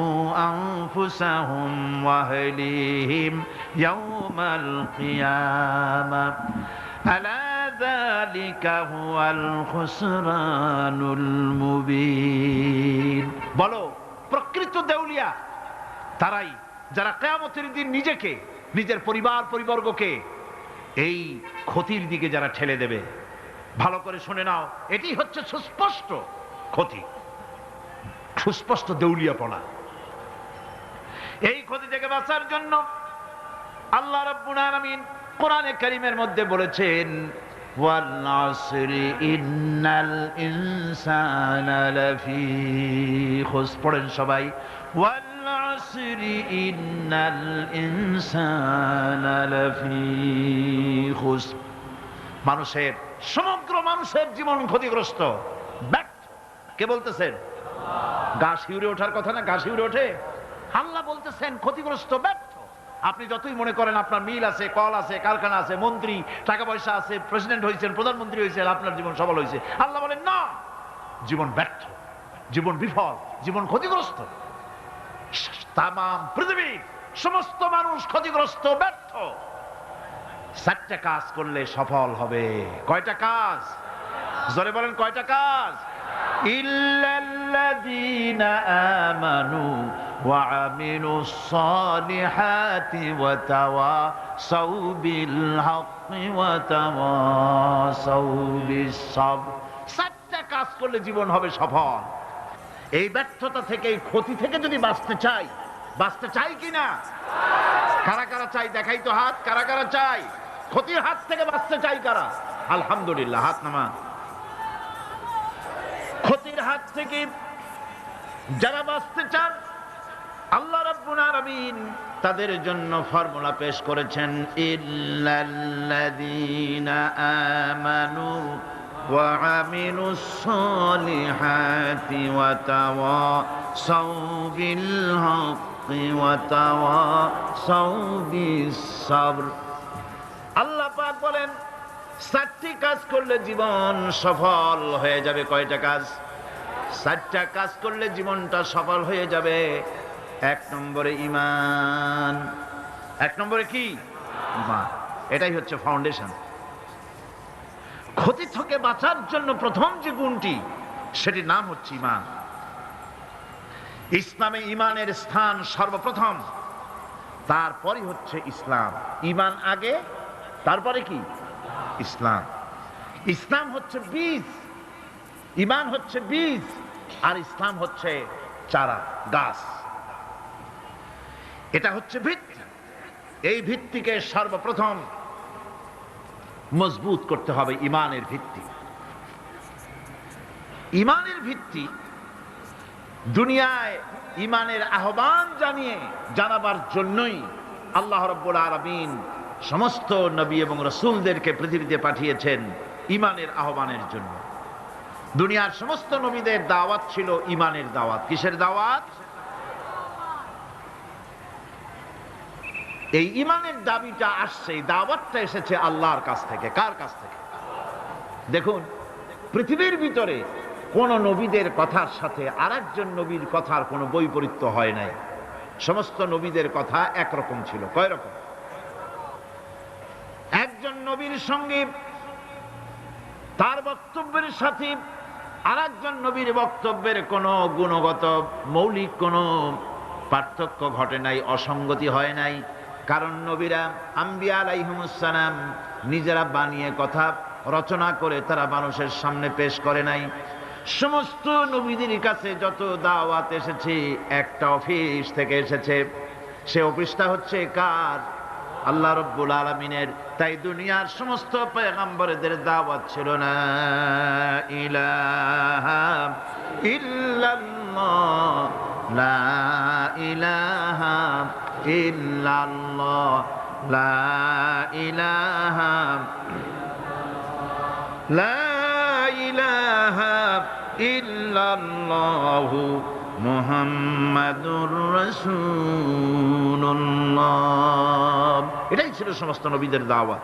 আনফুসাহুম ওয়া আহলিহিম ইয়াওমাল কিয়ামাহ আলা যালিকা হুয়াল খুসরানুল মুবিন। বলো, প্রকৃত দেউলিয়া তারাই যারা কিয়ামতের দিন নিজেকে, নিজের পরিবার পরিবর্গকে এই ক্ষতির দিকে যারা ঠেলে দেবে। ভালো করে শুনে নাও, এটি হচ্ছে সুস্পষ্ট ক্ষতি, সুস্পষ্ট দেউলিয়াপনা। এই ক্ষতি থেকে বাঁচার জন্য আল্লাহ রাব্বুল আলামিন কোরআনে কারীমের মধ্যে বলেছেন, ওয়াল আসরি ইন্নাল ইনসানা লাফি খুস। পড়েন সবাই, ওয়াল আসরি ইন্নাল ইনসানা লাফি খুস। মানুষের, সমগ্র মানুষের জীবন ক্ষতিগ্রস্ত, ব্যর্থ। কে বলতেছেন? গা শিউরে ওঠার কথা না? গা শিউরে ওঠে। আল্লাহ বলতেছেন ক্ষতিগ্রস্ত, ব্যর্থ। আপনি যতই মনে করেন আপনার মিল আছে, কল আছে, কারখানা আছে, মন্ত্রী, টাকা পয়সা আছে, প্রেসিডেন্ট হয়েছেন, প্রধানমন্ত্রী হয়েছেন, আপনার জীবন সফল হয়েছে, আল্লাহ বলেন না, জীবন ব্যর্থ, জীবন বিফল, জীবন ক্ষতিগ্রস্ত। তাম পৃথিবীর সমস্ত মানুষ ক্ষতিগ্রস্ত, ব্যর্থ। 4টা কাজ করলে সফল হবে। কয়টা কাজ? জোরে বলেন, কয়টা কাজ? ইল্লাল্লাযীনা আমানু ওয়া আমিলুস সালিহাতি ওয়া তাওয়াসাউ বিল হাক্কি ওয়া তাওয়াসাউ বিস সাবর। 4টা কাজ করলে জীবন হবে সফল। এই ব্যর্থতা থেকে, এই ক্ষতি থেকে যদি বাঁচতে চাই কিনা? কারা কারা চাই? দেখাই তো হাত। কারা কারা চাই? ক্ষতির হাত থেকে বাঁচতে চাই কারা? আলহামদুলিল্লাহ, হাত নামা। ক্ষতির হাত থেকে যারা বাঁচতে চান, আল্লাহ রাব্বুল আলামিন তাদের জন্য ফর্মুলা পেশ করেছেন, ইল্লাল্লাযীনা আমানু ওয়া আমিলুস সালিহাতি ওয়া তাওয়াসাউ বিল হাক্কি ওয়া তাওয়াসাউ বিস সাবর। আল্লাহ পাক বলেন 4টি কাজ করলে জীবন সফল হয়ে যাবে। কয়টা কাজ? 4টা কাজ করলে জীবনটা সফল হয়ে যাবে। 1 নম্বরে ঈমান। 1 নম্বরে কি? ঈমান। এটাই হচ্ছে ফাউন্ডেশন। ক্ষতি থেকে বাঁচার জন্য প্রথম যে গুণটি, সেটির নাম হচ্ছে ঈমান। ইসলামে ঈমানের স্থান সর্বপ্রথম, তারপরে হচ্ছে ইসলাম। ঈমান আগে, তারপরে কি? ইসলাম। ইসলাম হচ্ছে বীজ, ঈমান হচ্ছে বীজ, আর ইসলাম হচ্ছে চারা, গাছ। এটা হচ্ছে ভিত্তি। এই ভিত্তিকে সর্বপ্রথম মজবুত করতে হবে ঈমানের ভিত্তি। ঈমানের ভিত্তি দুনিয়ায় ঈমানের আহ্বান জানাবার জন্যই আল্লাহ রাব্বুল আলামিন সমস্ত নবী এবং রাসূলদেরকে পৃথিবীতে পাঠিয়েছেন ঈমানের আহ্বানের জন্য। দুনিয়ার সমস্ত নবীদের দাওয়াত ছিল ঈমানের দাওয়াত। কিসের দাওয়াত? এই ঈমানের দাবিটা আসছে, এই দাওয়াতটা এসেছে আল্লাহর কাছ থেকে। কার কাছ থেকে? দেখুন, পৃথিবীর ভিতরে কোন নবীদের কথার সাথে আরেকজন নবীর কথার কোনো বৈপরীত্য হয় নাই। সমস্ত নবীদের কথা একরকম ছিল। কয় রকম? একজন নবীর সঙ্গে তার বক্তব্যের সাথে আরেকজন নবীর বক্তব্যের কোনো গুণগত মৌলিক কোনো পার্থক্য ঘটে নাই, অসঙ্গতি হয় নাই। কারণ নবীরা আম্বিয়া আলাইহিমুস সালাম নিজেরা বানিয়ে কথা রচনা করে তারা মানুষের সামনে পেশ করে নাই। সমস্ত নবীদের কাছে যত দাওয়াত এসেছে একটা অফিস থেকে এসেছে। সে অফিসটা হচ্ছে কার? আল্লাহ রাব্বুল আলামিনের। তাই দুনিয়ার সমস্ত পয়গম্বরদের দাওয়াত ছিল না ইলাহা ইল্লাল্লাহ, লা ইলাহা ইল্লাল্লাহ, লা ইলাহা, লা ইলাহা ইল্লাল্লাহু মুহাম্মাদুর রাসূলুল্লাহ। এটাই ছিল সমস্ত নবীদের দাওয়াত।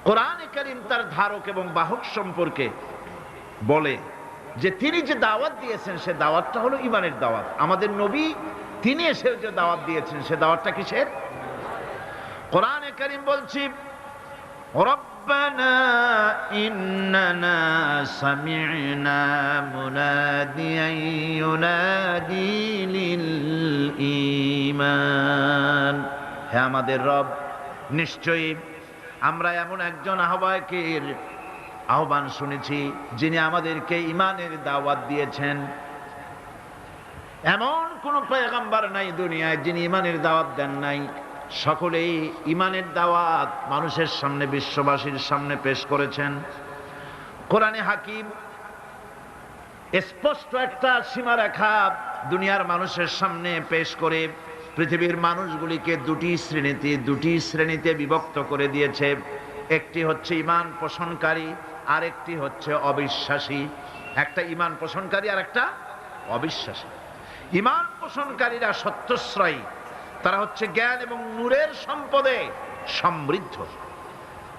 কোরআনে কারীম তার ধারক এবং বাহক সম্পর্কে বলে যে তিনি যে দাওয়াত দিয়েছেন সে দাওয়াতটা হলো ঈমানের দাওয়াত। আমাদের নবী তিনি এসে যে দাওয়াত দিয়েছেন সে দাওয়াতটা কিসের? কোরআনে কারীম বলছি, ربنا إننا سمعنا مناديا ينادي للإيمان। হে আমাদের রব, নিশ্চয়ই আমরা এমন একজন আহ্বায়কের আহ্বান শুনেছি যিনি আমাদেরকে ঈমানের দাওয়াত দিয়েছেন। এমন কোন পয়গম্বর নাই দুনিয়ায় যিনি ঈমানের দাওয়াত দেন নাই। সকলেই ঈমানের দাওয়াত মানুষের সামনে, বিশ্ববাসীর সামনে পেশ করেছেন। কোরআনে হাকিম স্পষ্ট একটা সীমারেখা দুনিয়ার মানুষের সামনে পেশ করে পৃথিবীর মানুষগুলিকে দুটি শ্রেণীতে বিভক্ত করে দিয়েছে। একটি হচ্ছে ঈমান পোষণকারী, আর একটি হচ্ছে অবিশ্বাসী। একটা ঈমান পোষণকারী আর একটা অবিশ্বাসী। ঈমান পোষণকারীরা সত্যশ্রয়ী, তারা হচ্ছে জ্ঞান এবং নূরের সম্পদে সমৃদ্ধ।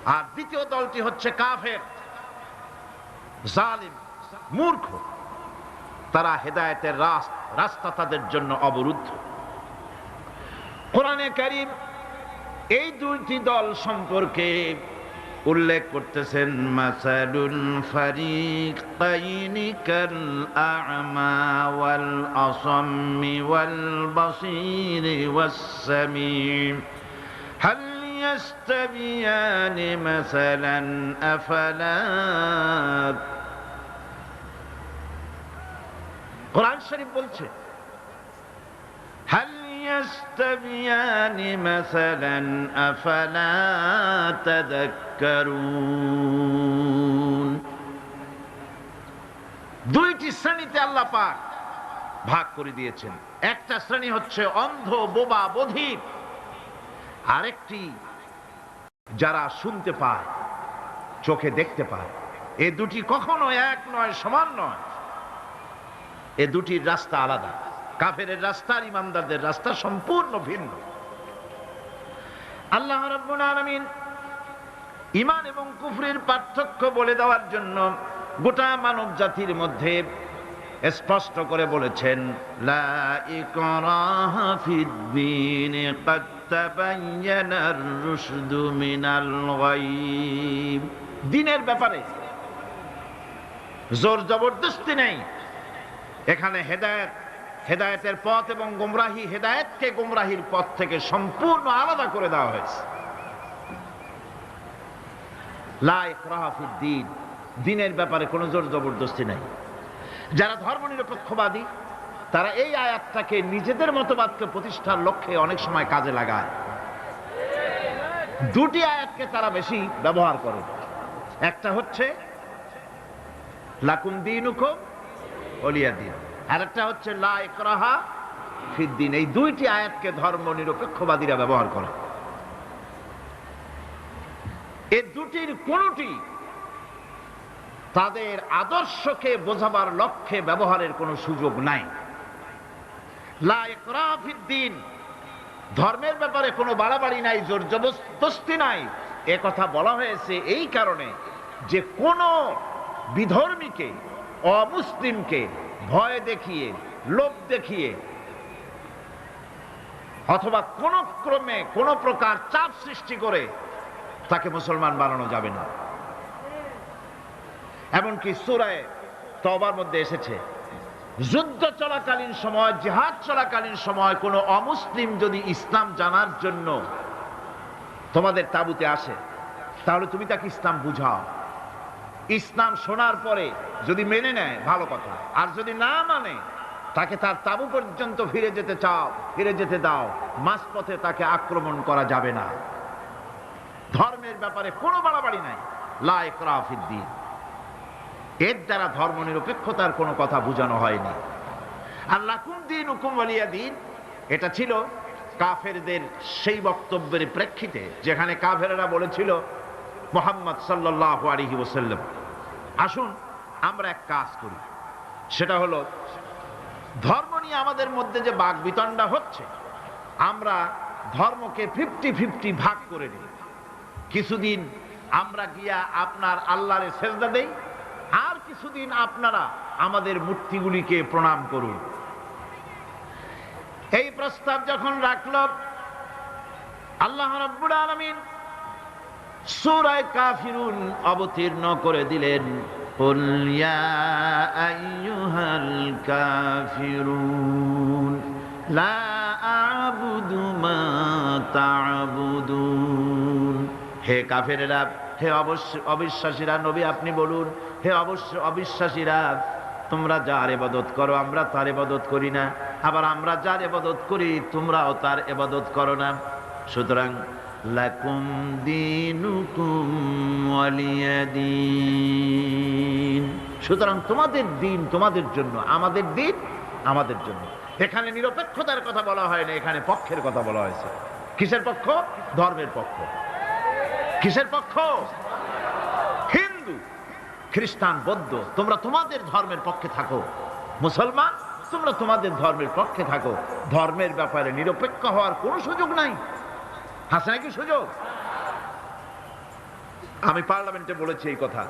আর দ্বিতীয় দলটি হচ্ছে কাফের, জালিম, মূর্খ। তারা হেদায়েতের রাস্তা তাদের জন্য অবরুদ্ধ। কোরআনে কারীম এই দুইটি দল সম্পর্কে উল্লেখ করতেছেন, মাসালুল ফারিকাইনি কাল আ'মা ওয়াল আসাম্মি ওয়াল বাসীরি ওয়াস সামিঈ হাল ইয়াস্তাবিয়ানি মাসালান আফালা। কোরআন শরীফ বলছে, হাল ইয়াস্তাবিয়ানি মাসালান আফালা তাযাক্কারুন। দুইটি শ্রেণীতে আল্লাহ পাক ভাগ করে দিয়েছেন। একটা শ্রেণী হচ্ছে অন্ধ, বোবা, বধির। আরেকটি যারা শুনতে পায়, চোখে দেখতে পায়। এ দুটি কখনো এক নয়, সমান নয়। এ দুটির রাস্তা আলাদা। কাফেরের রাস্তা আর ইমানদারদের রাস্তা সম্পূর্ণ ভিন্ন। আল্লাহ রাব্বুল আলামিন ঈমান এবং কুফরের পার্থক্য বলে দেওয়ার জন্য গোটা মানব জাতির মধ্যে স্পষ্ট করে বলেছেন, লা ইকরাহা ফিদ-দীন ক্বাদ তাবায়্যানার রুশদু মিনাল গায়ব। দ্বীনের ব্যাপারে জোর জবরদস্তি নেই। এখানে হেদায়েতের পথ এবং গোমরাহি, হেদায়েতকে গোমরাহির পথ থেকে সম্পূর্ণ আলাদা করে দেওয়া হয়েছে। লা ইকরাহা ফিদ-দীন, দ্বীনের ব্যাপারে কোনো জোর জবরদস্তি নাই। যারা ধর্মনিরপেক্ষবাদী তারা এই আয়াতটাকে নিজেদের মতবাদকে প্রতিষ্ঠার লক্ষ্যে অনেক সময় কাজে লাগায়। দুটি আয়াতকে তারা বেশি ব্যবহার করে। একটা হচ্ছে লাকুম দীনুকুম ওলিয়া দিন, আর একটা হচ্ছে লা ইকরাহা ফিদ্দিন। এই দুইটি আয়াতকে ধর্ম নিরপেক্ষবাদীরা ব্যবহার করে। এই দুটির কোনটি তাদের আদর্শকে বোঝাবার লক্ষ্যে ব্যবহারের কোনো সুযোগ নাই। লা ইকরাহা ফিদ্দিন, ধর্মের ব্যাপারে কোনো বাড়াবাড়ি নাই, জোর জবরদস্তি নাই। এ কথা বলা হয়েছে এই কারণে যে কোন বিধর্মীকে, অমুসলিমকে ভয় দেখিয়ে, লোভ দেখিয়ে অথবা কোন ক্রমে কোন প্রকার চাপ সৃষ্টি করে তাকে মুসলমান বানানো যাবে না। এমনকি সূরা তওবার মধ্যে এসেছে, যুদ্ধ চলাকালীন সময়, জিহাদ চলাকালীন সময় কোন অমুসলিম যদি ইসলাম জানার জন্য তোমাদের তাঁবুতে আসে, তাহলে তুমি তাকে ইসলাম বুঝাও। ইসলাম শোনার পরে যদি মেনে নেয় ভালো কথা, আর যদি না মানে তাকে তার তাঁবু পর্যন্ত ফিরে যেতে চাও, ফিরে যেতে দাও। মাঝপথে তাকে আক্রমণ করা যাবে না। ধর্মের ব্যাপারে কোনো বাড়াবাড়ি নাই। লা ইকরাহা ফিদ্দিন, এর দ্বারা ধর্ম নিরপেক্ষতার কোনো কথা বোঝানো হয়নি। আর লাকুম দীনুকুম ওয়ালিয়া দিন, এটা ছিল কাফেরদের সেই বক্তব্যের প্রেক্ষিতে যেখানে কাফেররা বলেছিল মুহাম্মদ সাল্লাল্লাহু আলাইহি ওয়াসাল্লাম, আসুন আমরা এক কাজ করি, সেটা হলো ধর্ম নিয়ে আমাদের মধ্যে যে বাকবিতণ্ডা হচ্ছে, আমরা ধর্মকে 50-50 ভাগ করে নিই। কিছুদিন আমরা গিয়া আপনার আল্লাহরে সেজদা দেই, আর কিছুদিন আপনারা আমাদের মূর্তিগুলিকে প্রণাম করুন। এই প্রস্তাব যখন রাখল, আল্লাহ রাব্বুল আলামিন সূরা কাফিরুন অবতীর্ণ করে দিলেন, কুল ইয়া আইয়ুহাল কাফিরুন লা আ'বুদু মা তা'বুদুন। হে কাফেরেরা, হে অবিশ্বাসীরা, নবী আপনি বলুন, হে অবিশ্বাসীরা, তোমরা যার ইবাদত করো আমরা তার ইবাদত করি না, আবার আমরা যার ইবাদত করি তোমরাও তার ইবাদত করো না। সুতরাং লাকুম দীনুকুম ওয়ালিয়া দীন, সুতরাং তোমাদের দিন তোমাদের জন্য, আমাদের দিন আমাদের জন্য। এখানে নিরপেক্ষতার কথা বলা হয় না, এখানে পক্ষের কথা বলা হয়েছে। কিসের পক্ষ? ধর্মের পক্ষ। কিসের পক্ষ? হিন্দু, খ্রিস্টান, বৌদ্ধ, তোমরা তোমাদের ধর্মের পক্ষে থাকো। মুসলমান, তোমরা তোমাদের ধর্মের পক্ষে থাকো। ধর্মের ব্যাপারে নিরপেক্ষ হওয়ার কোনো সুযোগ নাই। আছে নাকি সুযোগ? আমি পার্লামেন্টে বলেছি এই কথা,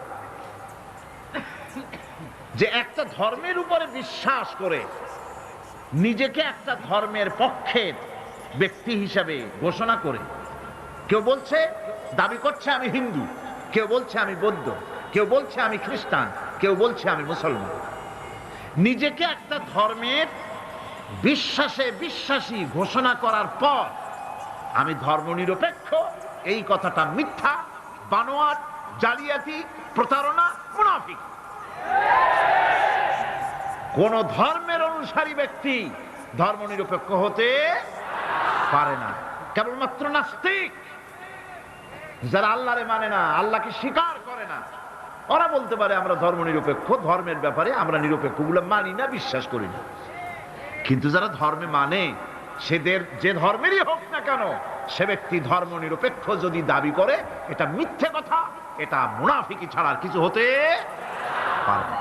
যে একটা ধর্মের উপরে বিশ্বাস করে নিজেকে একটা ধর্মের পক্ষের ব্যক্তি হিসাবে ঘোষণা করে কেউ বলছে, দাবি করছে আমি হিন্দু, কেউ বলছে আমি বৌদ্ধ, কেউ বলছে আমি খ্রিস্টান, কেউ বলছে আমি মুসলমান। নিজেকে একটা ধর্মের বিশ্বাসে বিশ্বাসী ঘোষণা করার পর আমি ধর্ম নিরপেক্ষ, এই কথাটা মিথ্যা, বানোয়াট, জালিয়াতি, প্রতারণা, মুনাফিক। কোন ধর্মের অনুসারী ব্যক্তি ধর্ম নিরপেক্ষ হতে পারে না। কেবলমাত্র নাস্তিক, যারা আল্লাহরে মানে না, আল্লাহকে স্বীকার করে না, ওরা বলতে পারে আমরা ধর্ম নিরপেক্ষ, ধর্মের ব্যাপারে আমরা নিরপেক্ষ, গুলো মানি না, বিশ্বাস করি না। কিন্তু যারা ধর্মে মানে, সেদের যে ধর্মেরই হোক না কেন, সে ব্যক্তি ধর্ম নিরপেক্ষ যদি দাবি করে, এটা মিথ্যে কথা, এটা মুনাফিকি ছাড়া আর কিছু হতে পারে না।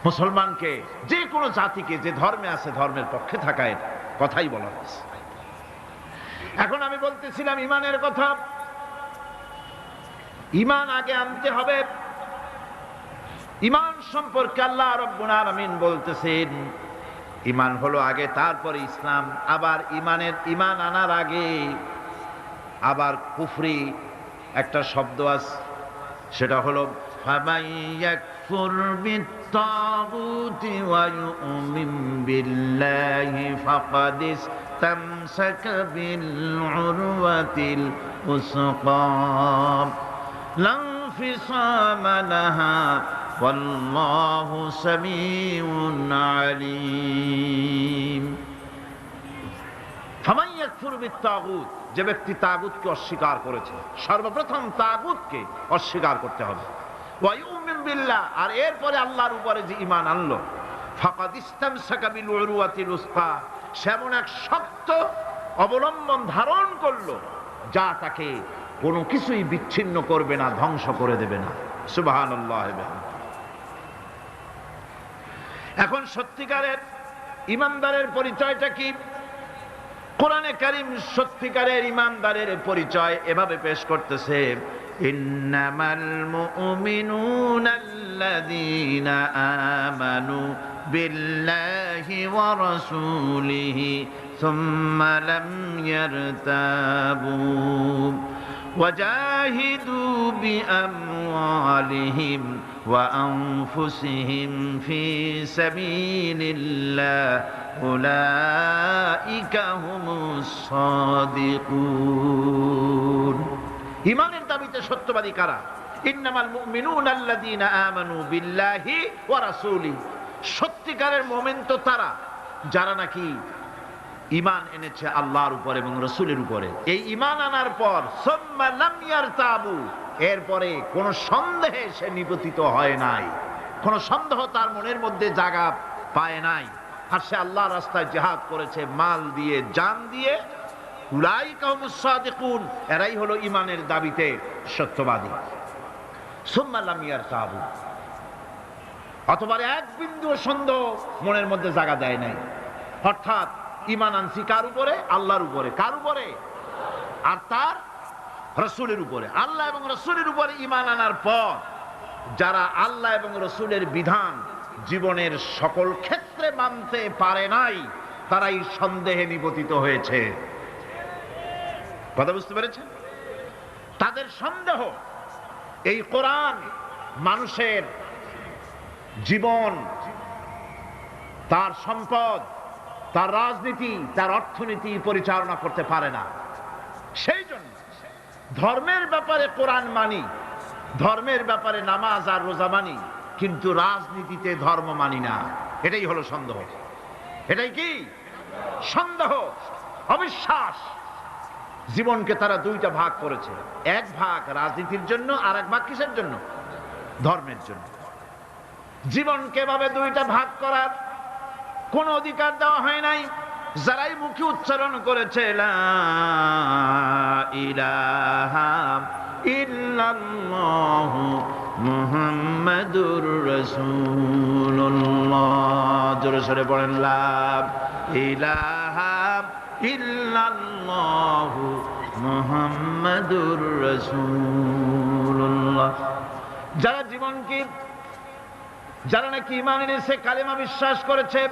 মুসলমানকে, যে কোনো জাতিকে যে ধর্মে আছে ধর্মের পক্ষে থাকার কথাই বলা হয়েছে। এখন আমি বলতেছিলাম ইমানের কথা। ইমান আগে আনতে হবে। ইমান সম্পর্কে আল্লাহ রাব্বুল আলামিন বলতেছেন, ইমান হলো আগে, তারপরে ইসলাম। আবার ইমান আনার আগে আবার কুফরি একটা শব্দ আছে, সেটা হলো ফামান ইয়াকফুর বিত্তাগুতি ওয়া ইউমিন বিল্লাহি ফাকাদ ইসতামসাকা বিল উরওয়াতিল উসকা লা ইনফিসামা লাহা ওয়াল্লাহু সামিউন আলীম। ফামান ইয়াকফুর বিত্তাগুত, যে ব্যক্তি তাগুতকে অস্বীকার করেছে, সর্বপ্রথম তাগুতকে অস্বীকার করতে হবে। ওয়া ইউমিন বিল্লাহ, আর এরপরে আল্লাহর উপরে যে ঈমান আনলো, ফাকাদ ইসতামসাকা বিল উরওয়াতিল উসকা, সেমন এক শক্ত অবলম্বন ধারণ করলো যা তাকে কোনো কিছুই বিচ্ছিন্ন করবে না, ধ্বংস করে দেবে না। সুবহানাল্লাহ। এখন সত্যিকারের ঈমানদারের পরিচয়টা কি? কোরআনে কারীম সত্যিকারের ঈমানদারের পরিচয় এভাবে পেশ করতেছে, ইন্নামাল মুমিনুনা আল্লাযীনা আমানু বিল্লাহি ওয়া রাসূলিহি সুম্মা লাম ইয়ারতাবু وجاهدوا بأموالهم وأنفسهم في سبيل الله أولئك هم الصادقون। ঈমানের দাবিতে সত্যবাদী কারা? ইন্নামাল মুমিনুনা আল্লাযীনা আমানু বিল্লাহি ওয়া রাসূলিহি, সত্যিকারের মুমিন তো তারা যারা নাকি ঈমান এনেছে আল্লাহর উপর এবং রাসূলের উপরে। এই ঈমান আনার পর সুম্মা লাম ইয়ারতাবু, এরপরে কোনো সন্দেহে সে নিপতিত হয় নাই, কোনো সন্দেহ তার মনের মধ্যে জায়গা পায় নাই, আর সে আল্লাহর রাস্তায় জিহাদ করেছে মাল দিয়ে, জান দিয়ে। উলাইকা হুমুস সাদিকুন, এরাই হলো ঈমানের দাবিতে সত্যবাদী। সুম্মা লাম ইয়ারতাবু, অথবা এক বিন্দু সন্দেহ মনের মধ্যে জায়গা দেয় নাই, অর্থাৎ ঈমান আনছি কার উপরে? আল্লাহর উপরে। কার উপরে? আর তার রাসূলের উপরে। আল্লাহ এবং রাসূলের উপরে ঈমান আনার পর যারা আল্লাহ এবং রাসূলের বিধান জীবনের সকল ক্ষেত্রে মানতে পারে নাই, তারাই সন্দেহে নিপতিত হয়েছে। কথা বুঝতে পেরেছেন? তাদের সন্দেহ এই কোরআন মানুষের জীবন, তার সম্পদ, তার রাজনীতি, তার অর্থনীতি পরিচালনা করতে পারে না। সেই জন্য ধর্মের ব্যাপারে কোরআন মানি, ধর্মের ব্যাপারে নামাজ আর রোজা মানি, কিন্তু রাজনীতিতে ধর্ম মানি না। এটাই হলো সন্দেহ। এটাই কি? সন্দেহ, অবিশ্বাস। জীবনকে তারা দুইটা ভাগ করেছে, এক ভাগ রাজনীতির জন্য, আর এক ভাগ কিসের জন্য? ধর্মের জন্য। জীবনকে ভাবে দুইটা ভাগ করার কোন অধিকার দেওয়া হয় নাই। যারাই মুখে উচ্চারণ করেছে লা ইলাহা ইল্লাল্লাহু মুহাম্মাদুর রাসূলুল্লাহ, জোরে সোরে বলেন লা ইলাহা ইল্লাল্লাহু মুহাম্মাদুর রাসূলুল্লাহ। যারা জীবনকে, যারা নাকি ঈমান এনেছে, কালেমা বিশ্বাস করেছে,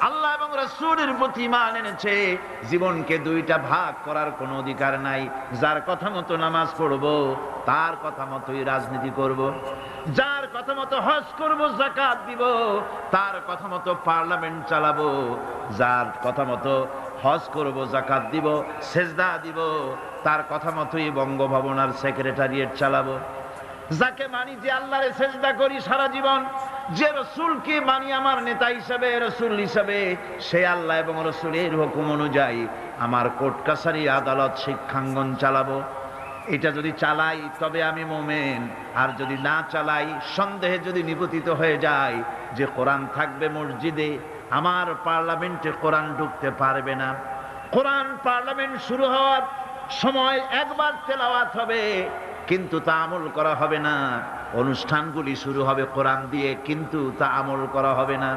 আল্লাহ এবং রাসূলের প্রতি ঈমান এনেছে, জীবনকে দুইটা ভাগ করার কোনো অধিকার নাই। যার কথা মতো নামাজ পড়ব, তার কথা মতোই রাজনীতি করব। যার কথা মতো হজ করব, যাকাত দিব, তার কথা মতো পার্লামেন্ট চালাবো। যার কথা মতো হজ করব, যাকাত দিব, সেজদা দিব, তার কথা মতোই বঙ্গভবন আর সেক্রেটারিয়েট চালাবো। যাকে মানি, যে আল্লাহরে সেজদা করি সারা জীবন, যে রাসূলকে মানি আমার নেতা হিসাবে, রাসূল হিসাবে, সে আল্লাহ এবং রাসূলের হুকুম অনুযায়ী আমার কোর্ট কাছারি, আদালত, শিক্ষাঙ্গন চালাবো। এটা যদি চালাই তবে আমি মুমিন, আর যদি না চালাই, সন্দেহে যদি নিপতিত হয়ে যায় যে কোরআন থাকবে মসজিদে, আমার পার্লামেন্টে কোরআন ঢুকতে পারবে না। কোরআন পার্লামেন্ট শুরু হওয়ার সময় একবার তেলাওয়াত হবে, কিন্তু তা আমল করা হবে না। অনুষ্ঠানগুলি শুরু হবে কোরআন দিয়ে, কিন্তু তা আমল করা হবে না।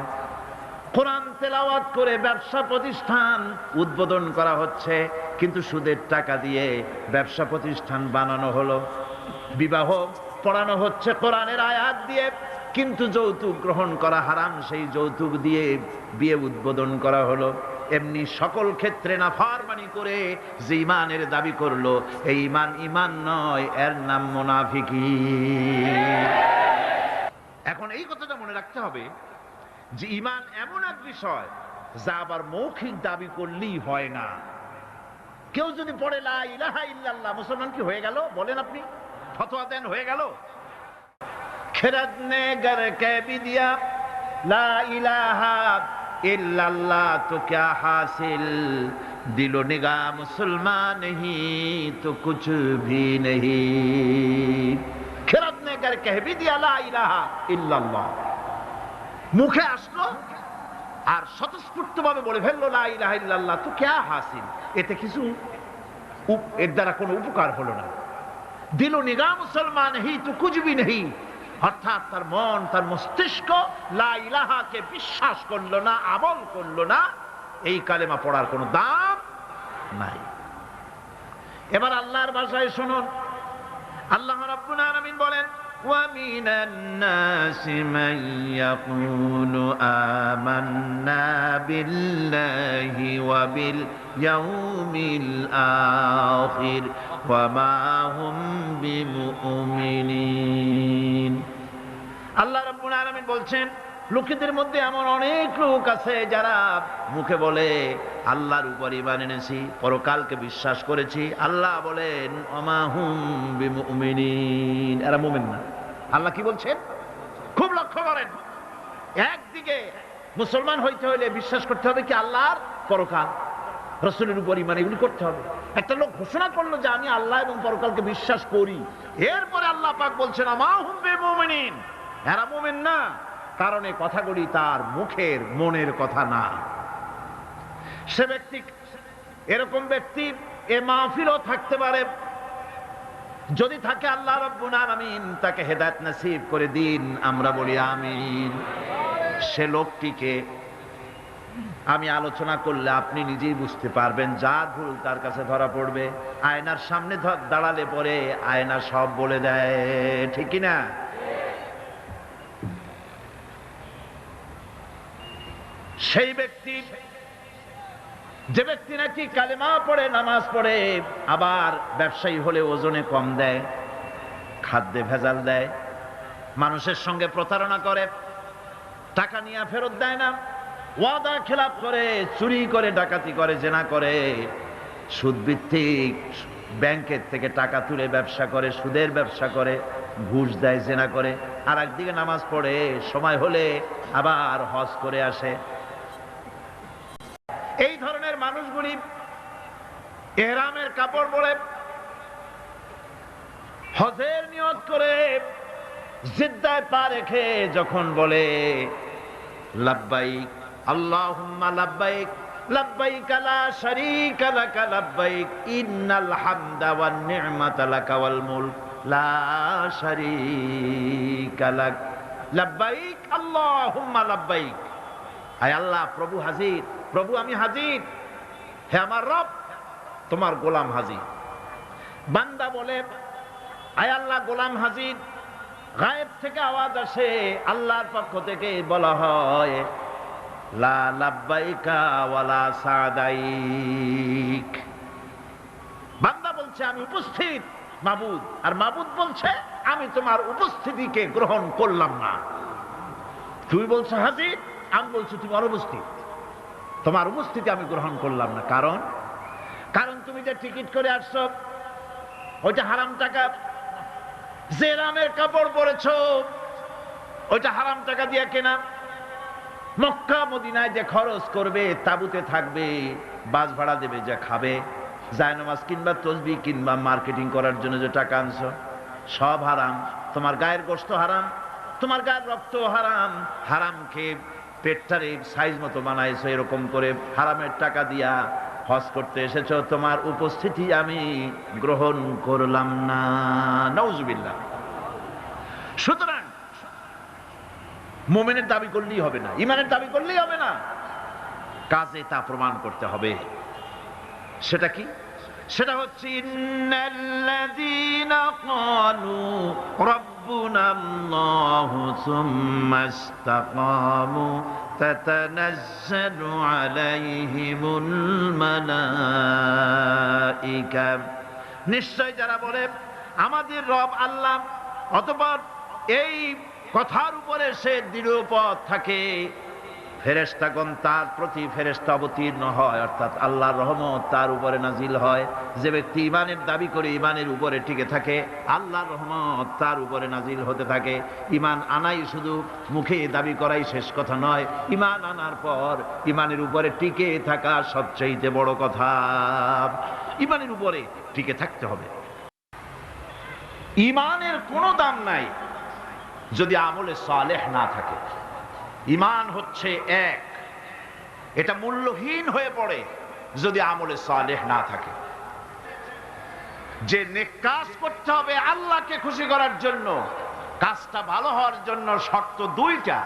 কোরআন তেলাওয়াত করে ব্যবসা প্রতিষ্ঠান উদ্বোধন করা হচ্ছে, কিন্তু সুদের টাকা দিয়ে ব্যবসা প্রতিষ্ঠান বানানো হলো। বিবাহ পড়ানো হচ্ছে কোরআনের আয়াত দিয়ে, কিন্তু যৌতুক গ্রহণ করা হারাম, সেই যৌতুক দিয়ে বিয়ে উদ্বোধন করা হলো। এমনি সকল ক্ষেত্রে নাফরমানি করে যে ঈমানের দাবি করলো, এই ঈমান ঈমান নয়, এর নাম মুনাফিকি। এখন এই কথাটা মনে রাখতে হবে যে ঈমান এমন এক বিষয় যা আবার মৌখিক দাবি করলেই হয় না। কেউ যদি পড়ে লা ইলাহা ইল্লাল্লাহ, মুসলমান কি হয়ে গেল? বলেন আপনি, ফতোয়া দেন, হয়ে গেল? খেরাত নে গর কে ভি দিয়া লা ইলাহা इल्लल्लाह तो क्या हासिल, दिलो निगाह मुसलमान नहीं तो कुछ भी नहीं। खिरत ने कर कह भी दिया ला इलाहा इल्लाल्लाह, মুখে আসলো আর স্বতঃস্ফূর্তভাবে বলে ফেললো লা ইলাহা ইল্লাল্লাহ, তো क्या हासिल, এতে কিছু এর দ্বারা কোনো উপকার হলো না। দিল নিগাহ মুসলমান হি তো কুছ ভি নেহি, অর্থাৎ তার মন তার মস্তিষ্ক লা ইলাহাকে বিশ্বাস করলো না, আমল করলো না, এই কালেমা পড়ার কোনো দাম নাই। এবার আল্লাহর ভাষায় শুনুন, আল্লাহ রাব্বুল আলামিন বলেন وَمِنَ النَّاسِ مَن يَقُولُ آمَنَّا بِاللَّهِ وَبِالْيَوْمِ الْآخِرِ وَمَا هُمْ بِمُؤْمِنِينَ। আল্লাহ রাব্বুল আলামিন বলছেন, লোকেদের মধ্যে এমন অনেক লোক আছে যারা মুখে বলে আল্লাহর উপর ঈমান এনেছি, পরকালকে বিশ্বাস করেছি। আল্লাহ বলেন ওমা হুম বিমুমিনিন, এরা মুমিন না। আল্লাহ কি বলছেন খুব লক্ষ্য করেন। একদিকে মুসলমান হইতে হলে বিশ্বাস করতে হবে কি আল্লাহর পরকাল, রাসূলের উপর ঈমান, এগুলি করতে হবে। একটা লোক ঘোষণা করলো যে আমি আল্লাহ এবং পরকালকে বিশ্বাস করি, এরপরে আল্লাহ পাক বলছেন ওমা হুম বিমুমিনিন, এরা মুমিন না, কারণ এই কথাগুলি তার মুখের মনের কথা না। সে ব্যক্তি, এরকম ব্যক্তি এ মাহফিলও থাকতে পারে, যদি থাকে আল্লাহ রাব্বুল আলামিন তাকে হেদায়েত নসিব করে দিন, আমরা বলি আমিন। সে লোকটিকে আমি আলোচনা করলে আপনি নিজেই বুঝতে পারবেন, যা ভুল তার কাছে ধরা পড়বে। আয়নার সামনে দাঁড়ালে পরে আয়না সব বলে দেয়, ঠিক কি না? সেই ব্যক্তি, যে ব্যক্তি নাকি কালেমা পড়ে নামাজ পড়ে, আবার ব্যবসায়ী হলে ওজনে কম দেয়, খাদ্যে ভেজাল দেয়, মানুষের সঙ্গে প্রতারণা করে, টাকা নিয়ে ফেরত দেয় না, ওয়াদা খেলাপ করে, চুরি করে, ডাকাতি করে, জেনা করে, সুদ ভিত্তিক ব্যাংকের থেকে টাকা তুলে ব্যবসা করে, সুদের ব্যবসা করে, ঘুষ দেয়, জেনা করে, আর একদিকে নামাজ পড়ে, সময় হলে আবার হজ করে আসে। এই ধরনের মানুষগুলি ইহরামের কাপড় পরে হজের নিয়ত করে জিদ্দায় পা রেখে যখন বলে লাব্বাইক আল্লাহুম্মা লাব্বাইক লাব্বাইক লা শারীকা লাক লাব্বাইক ইন্নাল হামদা ওয়ান নি'মাতা লাকা ওয়াল মুলক লা শারীকা লাক লাব্বাইক আল্লাহুম্মা লাব্বাইক, আয় আল্লাহ প্রভু হাজির, প্রভু আমি হাজির, হে আমার রব তোমার গোলাম হাজির। বান্দা বলে আয় আল্লাহ গোলাম হাজির, গায়েব থেকে আওয়াজ আসে, আল্লাহর পক্ষ থেকে বলা হয় লা লাব্বাইকা ওয়ালা সাদাইক। বান্দা বলছে আমি উপস্থিত মাবুদ, আর মাবুদ বলছে আমি তোমার উপস্থিতিকে গ্রহণ করলাম না। তুই বলছো হাজির, আমি বলছি তুমি অনুপস্থিত, তোমার উপস্থিতি আমি গ্রহণ করলাম না। কারণ তুমি যে টিকিট করে আসছো ওইটা হারাম টাকা, যে রামের কাপড় পরেছো ওইটা হারাম টাকা দিয়ে কেনা, মক্কা মদিনায় যে খরচ করবে, তাবুতে থাকবে, বাস ভাড়া দেবে, যা খাবে, জায়নামাজ কিনবা, তসবিহ কিনবা, মার্কেটিং করার জন্য যে টাকা আনছো, সব হারাম। তোমার গায়ের গোশত হারাম, তোমার গায়ের রক্ত হারাম, হারাম খেয়ে পেটটারে সাইজ মতো বানাইছো, এরকম করে হারামের টাকা দিয়া হজ করতে এসেছো, তোমার উপস্থিতি আমি গ্রহণ করলাম না। নাউজুবিল্লাহ। সুতরাং মুমিনের দাবি করলেই হবে না, ঈমানের দাবি করলেই হবে না, কাজে তা প্রমাণ করতে হবে। সেটা কি? সেটা হচ্ছে ইন্নাল্লাযীনা ক্বালু রাব্বুনাল্লাহু সুম্মা ইসতাকামু তাতানাজ্জালু আলাইহিমুল মালাইকা। নিশ্চয় যারা বলে আমাদের রব আল্লাহ, অতঃপর এই কথার উপরে সে দৃঢ় পথ থাকে, ফেরেশতাগণ তার প্রতি ফেরেশতা অবতীর্ণ হয়, অর্থাৎ আল্লাহর রহমত তার উপরে নাজিল হয়। যে ব্যক্তি ঈমানের দাবি করে ঈমানের উপরে টিকে থাকে, আল্লাহর রহমত তার উপরে নাজিল হতে থাকে। ঈমান আনাই শুধু মুখে দাবি করাই শেষ কথা নয়, ঈমান আনার পর ঈমানের উপরে টিকে থাকা সবচেয়ে বড় কথা। ঈমানের উপরে টিকে থাকতে হবে। ঈমানের কোনো দাম নাই যদি আমলে সালেহ না থাকে। ঈমান হচ্ছে এক, এটা মূল্যহীন হয়ে পড়ে যদি আমলে সালেহ না থাকে। যে নেক কাজ করতে হবে আল্লাহকে খুশি করার জন্য, কাজটা ভালো হওয়ার জন্য শর্ত দুইটা।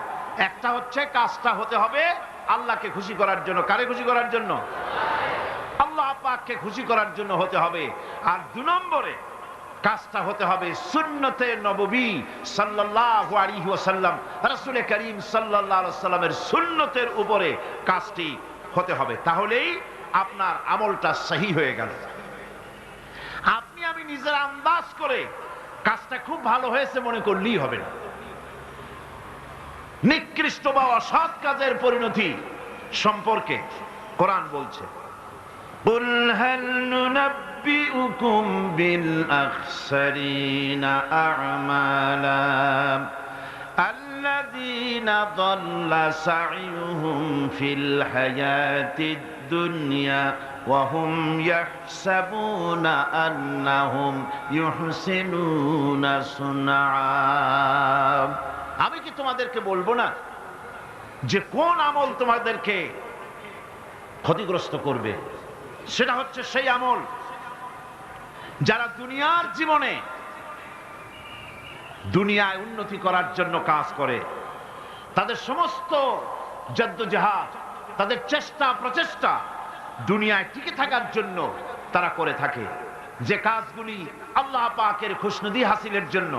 একটা হচ্ছে কাজটা হতে হবে আল্লাহকে খুশি করার জন্য। কারে খুশি করার জন্য? আল্লাহ পাককে খুশি করার জন্য হতে হবে। আর 2 নম্বরে কাজটা হতে হবে সুন্নতে নববী সাল্লাল্লাহু আলাইহি ওয়াসাল্লাম, রাসূল করিম সাল্লাল্লাহু আলাইহি ওয়াসাল্লামের সুন্নতের উপরে কাজটি হতে হবে। তাহলেই আপনার আমলটা সহি হয়ে গেল। আপনি আমি নিজের আন্দাজ করে কাজটা খুব ভালো হয়েছে মনে করলেই হবে না। নিকৃষ্ট বা অসৎ কাজের পরিণতি সম্পর্কে কোরআন বলছে, কুল হাল নুনাব্বিউকুম বিল আখসারিনা আ'মালা আল্লাযীনা দাল্লা সা'য়ুহুম ফিল হায়াতিদ দুনিয়া ওয়া হুম ইয়াহসাবুনা আন্নাহুম ইউহসিনুনা সুনআ। আমি কি তোমাদেরকে বলবো না যে কোন আমল তোমাদেরকে ক্ষতিগ্রস্ত করবে? সেটা হচ্ছে সেই আমল যারা দুনিয়ার জীবনে দুনিয়ায় উন্নতি করার জন্য কাজ করে, তাদের সমস্ত জদ্দোজাহাদ, তাদের চেষ্টা প্রচেষ্টা দুনিয়ায় টিকে থাকার জন্য তারা করে থাকে। যে কাজগুলি আল্লাহ পাকের খুশনুদি হাসিলের জন্য,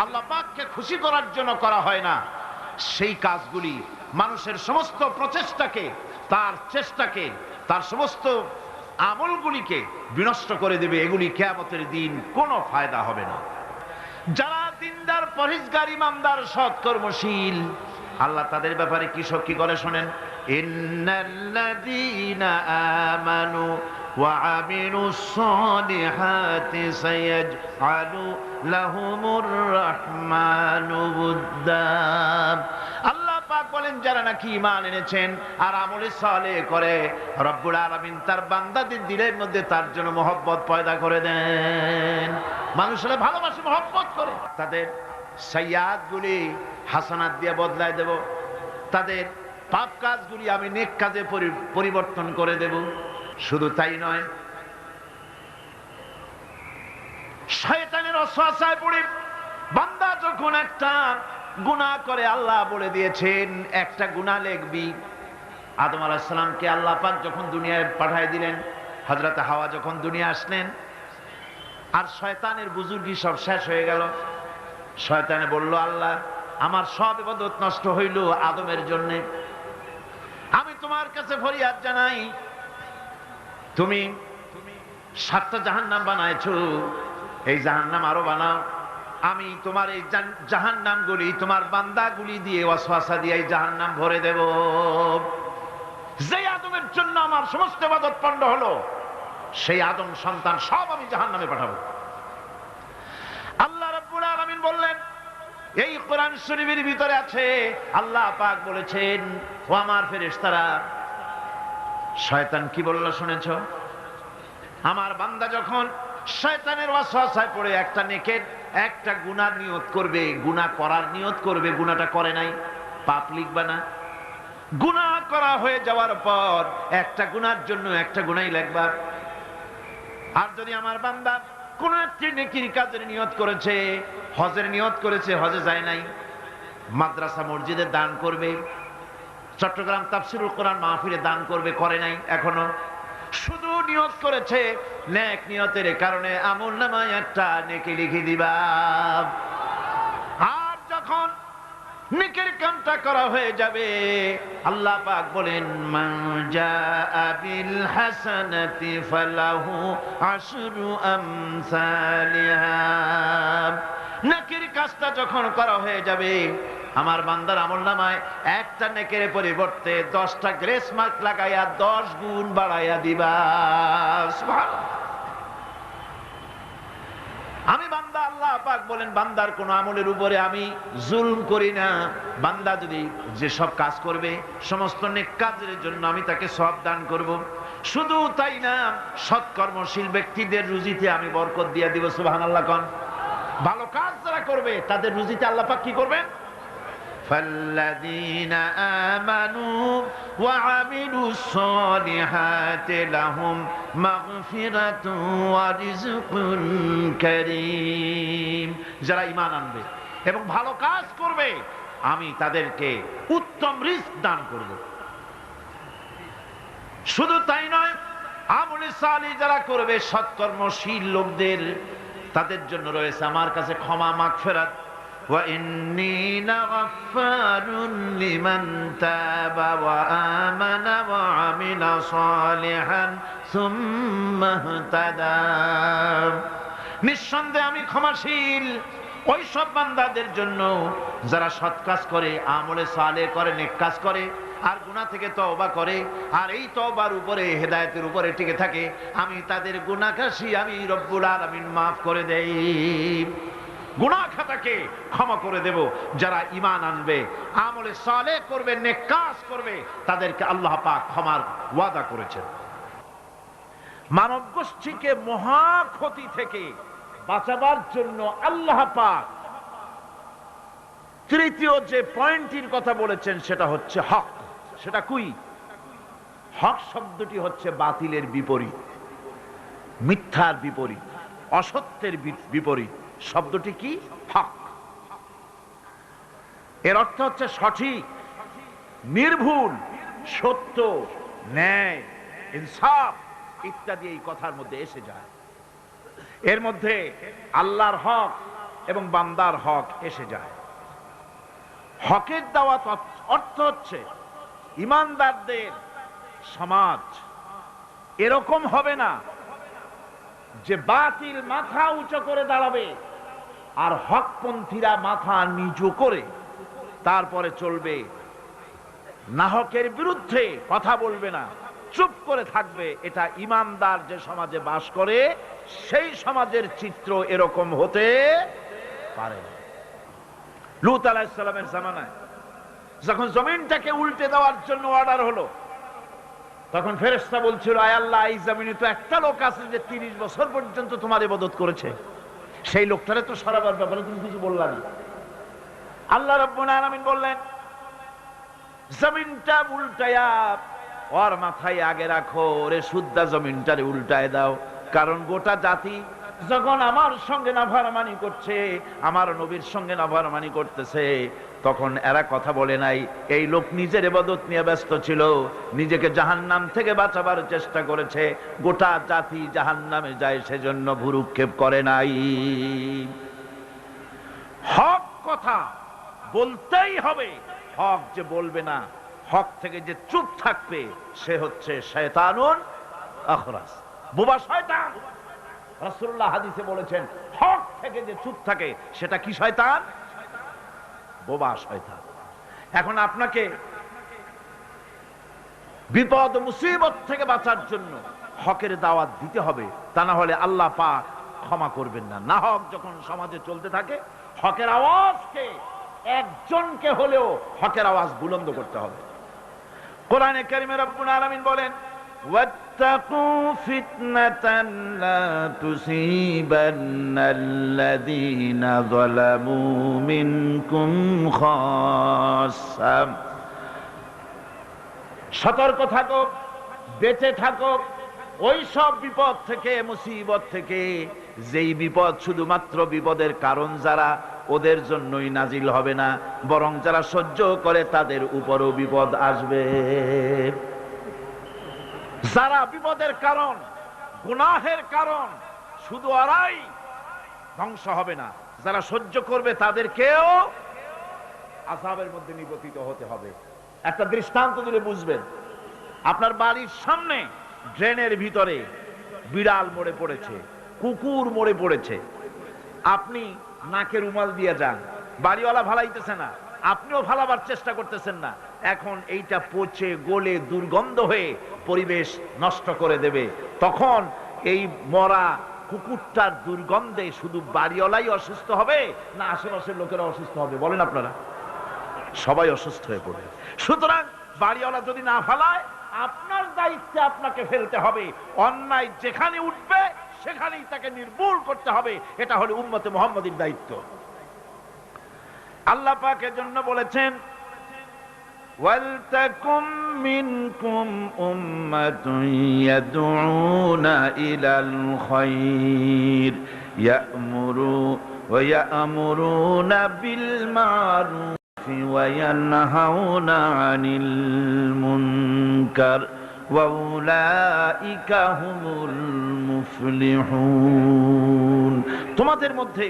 আল্লাহ পাককে খুশি করার জন্য করা হয় না, সেই কাজগুলি মানুষের সমস্ত প্রচেষ্টাকে, তার চেষ্টাকে, তার সমস্ত আমলগুলিকে বিনষ্ট করে দেবে। এগুলি কিয়ামতের দিন কোনো ফায়দা হবে না। যারা দিনদার, পরহেজগার, ইমানদার, সৎকর্মশীল, আল্লাহ তাদের ব্যাপারে কি করে শোনেন, ইন্নাল্লাযীনা আমানু ওয়া আমিলুস সালিহাতি সায়াজআলু লাহুমুর রাহমানু উদ্দা। আল্লাহ পাক বলেন যারা নাকি ঈমান এনেছেন আর আমলে সালেহ করে, রব্বুল আলামিন তার বান্দাদের দিলের মধ্যে তার জন্য মহব্বত পয়দা করে দেন। মানুষরা ভালোবাসে, মহব্বত করে। তাদের সাইয়্যাতগুলি হাসানাত দিয়ে বদলায় দেব, তাদের পাপ কাজগুলি আমি নেক কাজে পরিবর্তন করে দেব। শুধু তাই নয়, শয়তানের ওয়াসওয়াসায় পড়ে বান্দা যখন একটা গুনাহ করে, আল্লাহ বলে দিয়েছেন একটা গুনাহ লিখবি। আদম আলাইহিস সালামকে আল্লাহ পাক যখন দুনিয়ায় পাঠিয়ে দিলেন, হযরত হাওয়া যখন দুনিয়া আসলেন, আর শয়তানের বুজুর্গি সব শেষ হয়ে গেল। শয়তানে বলল, আল্লাহ আমার সব ইবাদত নষ্ট হইল আদমের জন্য। আমি তোমার কাছে ফরিয়াদ জানাই, তুমি 7টা জাহান্নাম বানাইছো, এই জাহান্নাম আরো বানাও। আমি তোমার এই জাহান্নামগুলি তোমার বান্দাগুলি দিয়ে, ওয়াসওয়াসা দিয়ে এই জাহান্নাম ভরে দেব। যে আদমের জন্য আমার সমস্ত ইবাদত পণ্ড হলো, সেই আদম সন্তান সব আমি জাহান্নামে পাঠাবো। আল্লাহ রাব্বুল আলামিন বললেন, এই কোরআন শরীফের ভিতরে আছে, আল্লাহ পাক বলেছেন, ও আমার ফেরেশতারা, শয়তান কি বলল শুনেছ? আমার বান্দা যখন শয়তানের ওয়াসওয়াসায় পড়ে একটা নেকের একটা গুনাহ নিয়ত করবে, গুনাহ করার নিয়ত করবে, গুনাহটা করে নাই, পাপ লিখবা না। গুনাহ করা হয়ে যাওয়ার পর একটা গুনার জন্য একটা গুনাহই লিখবা। আর যদি আমার বান্দা কোন একটি নেকির কাজের নিয়ত করেছে, হজের নিয়ত করেছে, হজে যায় নাই, মাদ্রাসা মসজিদে দান করবে, চট্টগ্রাম তাফসিরুল কোরআন মাহফিলে দান করবে, করে নাই এখনো, শুধু নিয়ত করেছে, নেক নিয়তের কারণে আমলনামায় একটা নেকি লিখে দিবা। আর যখন নেকের কামটা করা হয়ে যাবে, আল্লাহ পাক বলেন, মান জাআ বিল হাসানাতি ফালাহু আশরু আমসালিহা। নেকের কাজটা যখন করা হয়ে যাবে, আমার বান্দার আমলনামায় একটা নেকের পরিবর্তে 10টা গ্রেস মার্ক লাগাইয়া 10 গুণ বাড়াইয়া দিবা। সুবহানাল্লাহ। আমি বান্দা, আল্লাহ পাক বলেন বান্দার কোন আমলের উপরে আমি জুলম করি না। বান্দা যদি যে সব কাজ করবে সমস্ত নেক কাজের জন্য আমি তাকে সওয়াব দান করব। শুধু তাই না, সৎকর্মশীল ব্যক্তিদের রুজিতে আমি বরকত দিয়ে দিব। সুবহানাল্লাহ কোন। ভালো কাজ যারা করবে তাদের রুজিতে আল্লাহ পাক কি করবেন? فالذين آمنوا وعملوا الصالحات لهم مغفرة ورزق كريم। যারা ঈমান আনবে এবং ভালো কাজ করবে আমি তাদেরকে উত্তম রিজক দান করব। শুধু তাই নয়, আমলে সালিহ যারা করবে, সৎকর্মশীল লোকদের, তাদের জন্য রয়েছে আমার কাছে ক্ষমা, মাগফিরাত। وَإِنِّي لَغَفَّارٌ لِمَنْ تَابَ وَآمَنَ وَعَمِلَ صَالِحًا ثُمَّ اهْتَدَى। নিঃসন্দেহে আমি ক্ষমাশীল ওই সব বান্দাদের জন্য যারা সৎ কাজ করে, আমলে সালেহ করে, নেক কাজ করে, আর গুনাহ থেকে তওবা করে, আর এই তওবার উপরে, হেদায়েতের উপরে টিকে থাকে। আমি তাদের গুনাহ খাসি আমি রব্বুল আলামিন মাফ করে দেই। গুনাহ খাতাকে ক্ষমা করে দেব। যারা ঈমান আনবে, আমলে সালেহ করবে, নেক কাজ করবে, তাদেরকে আল্লাহ পাক ক্ষমার ওয়াদা করেছেন। মানব গোষ্ঠীকে মহা ক্ষতি থেকে বাঁচাবার জন্য আল্লাহ পাক তৃতীয় যে পয়েন্টের কথা বলেছেন সেটা হচ্ছে হক। সেটা কি? হক শব্দটি হচ্ছে বাতিলের বিপরীত, মিথ্যার বিপরীত, অসত্যের বিপরীত। শব্দটি কি? হক। এর অর্থ হচ্ছে সঠিক, নির্ভুল, সত্য, ন্যায়, ইনসাফ ইত্যাদি এই কথার মধ্যে এসে যায়। এর মধ্যে আল্লাহর হক এবং বান্দার হক এসে যায়। হকের দাওয়াত অর্থ হচ্ছে ঈমানদারদের সমাজ এরকম হবে না যে বাতিল মাথা উঁচু করে দাঁড়াবে আর হকপন্থীরা মাথা নিচু করে তারপরে চলবে, নাহকের বিরুদ্ধে কথা বলবে না, চুপ করে থাকবে। এটা ঈমানদার যে সমাজে বাস করে সেই সমাজের চিত্র এরকম হতে পারে। লূত আলাইহিস সালামের জামানায় যখন জমিনটাকে উল্টে দেওয়ার জন্য অর্ডার হলো, তখন ফেরেশতা বলছিল, আয় আল্লাহ, এই জমিনে তো একটা লোক আছে যে 30 বছর পর্যন্ত তোমার ইবাদত করেছে, সেই লোকটারে তো সরাবার ব্যাপারে তুমি কিছু বললা না। আল্লাহ রাব্বুল আলামিন বললেন, জমিনটা উল্টায়া ওর মাথায় আগে রাখো, ওরে শুদ্ধা জমিনটারে উল্টায় দাও। কারণ গোটা জাতি যখন আমার সঙ্গে নাফরমানি করছে, আমার নবীর সঙ্গে নাফরমানি করতেছে, তখন এরা কথা বলে নাই। এই লোক নিজের ইবাদত নিয়ে ব্যস্ত ছিল, নিজেকে জাহান্নাম থেকে বাঁচাবার চেষ্টা করেছে। গোটা জাতি জাহান্নামে যায় সেজন্য ভুরুক্ষেপ করে নাই। হক কথা বলতেই হবে। হক যে বলবে না, হক থেকে যে চুপ থাকবে, সে হচ্ছে শয়তানুন আখরাস, বোবা শয়তান। রাসূলুল্লাহ হাদিসে বলেছেন, হক থেকে যে চুপ থাকে সেটা কি শয়তান? বোবা শয়তান। এখন আপনাকে বিপদ মুসিবত থেকে বাঁচার জন্য হকের দাওয়াত দিতে হবে, তা না হলে আল্লাহ পাক ক্ষমা করবেন না। না হক যখন সমাজে চলতে থাকে, হকের আওয়াজকে, একজনকে হলেও হকের আওয়াজ বুলন্দ করতে হবে। কোরআনে কারিমে রব্বুল আলামিন বলেন, واتقوا فتنة لا تصيبن الذين ظلموا منكم خاصة। সতর্ক থাকো, বেঁচে থাকো ওই সব বিপদ থেকে, মুসিবত থেকে, যেই বিপদ শুধুমাত্র বিপদের কারণ যারা, ওদের জন্যই নাজিল হবে না, বরং যারা সহ্য করে তাদের উপরও বিপদ আসবে। যারা বিপদের কারণ, গুনাহের কারণ, শুধু ওরাই ধ্বংস হবে না, যারা সহ্য করবে তাদেরকেও আযাবের মধ্যে নিপতিত হতে হবে। একটা দৃষ্টান্ত দিলে বুঝবেন। আপনার বাড়ির সামনে ড্রেনের ভিতরে বিড়াল মরে পড়েছে, কুকুর মরে পড়েছে, আপনি নাকে রুমাল দিয়ে যান, বাড়িওয়ালা ভালাইতেছে না, আপনিও ফালাবার চেষ্টা করতেছেন না, এখন এইটা পচে গলে দুর্গন্ধ হয়ে পরিবেশ নষ্ট করে দেবে। তখন এই মরা কুকুরটার দুর্গন্ধে শুধু বাড়িওয়ালাই অসুস্থ হবে না আশেপাশের লোকেরা অসুস্থ হবে? বলেন আপনারা, সবাই অসুস্থ হয়ে পড়বে। সুতরাং বাড়িওয়ালা যদি না ফালায়, আপনার দায়িত্বে আপনাকে ফেলতে হবে। অন্যায় যেখানে উঠবে সেখানেই তাকে নির্মূল করতে হবে। এটা হলো উম্মতে মুহাম্মাদীর দায়িত্ব। আল্লাহ পাক এর জন্য বলেছেন, ওয়ালতাকুম মিনকুম উম্মাতুন ইয়াদউনা ইলাল খায়র ইয়া'মুরুনা বিল মা'রুফ ওয়া ইয়ানহাউনা আনিল মুনকার ওয়া উলাইকা হুমুল মুফলিহুন। তোমাদের মধ্যে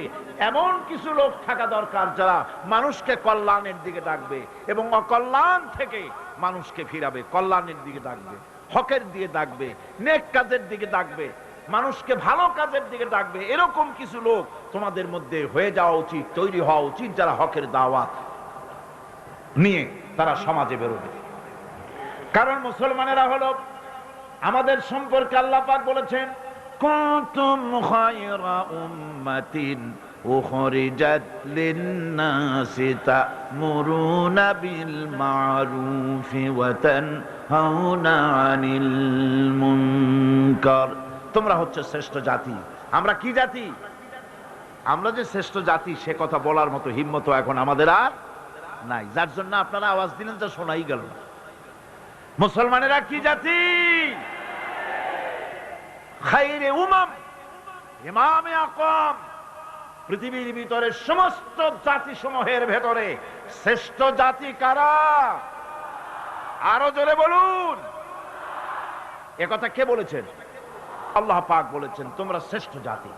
এমন কিছু লোক থাকা দরকার যারা মানুষকে কল্যাণের দিকে ডাকবে এবং অকল্যাণ থেকে মানুষকে ফিরাবে, কল্যাণের দিকে ডাকবে, হকের দিকে ডাকবে, নেক কাজের দিকে ডাকবে, মানুষকে ভালো কাজের দিকে ডাকবে। এরকম কিছু লোক তোমাদের মধ্যে হয়ে যাওয়া উচিত, তৈরি হওয়া উচিত, যারা হকের দাওয়াত নিয়ে তারা সমাজে বেরোবে। কারণ মুসলমানেরা হলো আমাদের সম্পর্কে আল্লাহ পাক বলেছেন, কুনতুম খায়রা উম্মাতিন উখরিজাত লিন-নাসি তা'মুরুনা বিল মা'রুফ ওয়া তানহাউনা আনিল মুনকার। তোমরা হচ্ছে শ্রেষ্ঠ জাতি। আমরা কি জাতি? আমরা যে শ্রেষ্ঠ জাতি সে কথা বলার মতো হিম্মত এখন আমাদের আর নাই, যার জন্য আপনারা আওয়াজ দিলেন যা শোনাই গেল না। মুসলমানেরা কি জাতি? খায়রে উমাম, ইমামে আকওয়াম। পৃথিবীর ভিতরে সমস্ত জাতি সমূহের ভেতরে শ্রেষ্ঠ জাতি কারা? আরো জোরে বলুন। এ কথা কে বলেছেন? আল্লাহ পাক বলেছেন, তোমরা শ্রেষ্ঠ জাতি।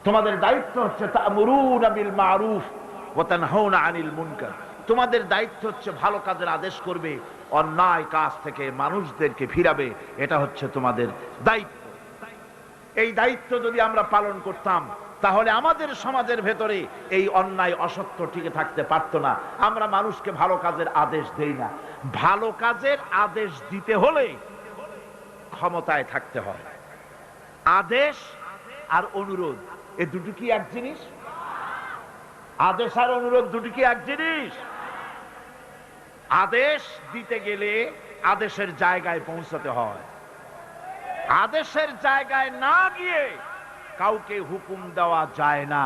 তোমাদের দায়িত্ব হচ্ছে তা'মুরুনা বিল মা'রুফ ওয়া তানহাউনা আনিল মুনকার। তোমাদের দায়িত্ব হচ্ছে ভালো কাজের আদেশ করবে, অন্যায় কাজ থেকে মানুষদেরকে ফিরাবে। এটা হচ্ছে তোমাদের দায়িত্ব। এই দায়িত্ব যদি আমরা পালন করতাম তাহলে আমাদের সমাজের ভেতরে এই অন্যায় অসত্য টিকে থাকতে পারত না। আমরা মানুষকে ভালো কাজের আদেশ দেই না। ভালো কাজের আদেশ দিতে হলে ক্ষমতায় থাকতে হয়। আদেশ আর অনুরোধ এ দুটো কি এক জিনিস? আদেশ আর অনুরোধ দুটো কি এক জিনিস? আদেশ দিতে গেলে আদেশের জায়গায় পৌঁছাতে হয়। আদেশের জায়গায় না গিয়ে কাউকে হুকুম দেওয়া যায় না,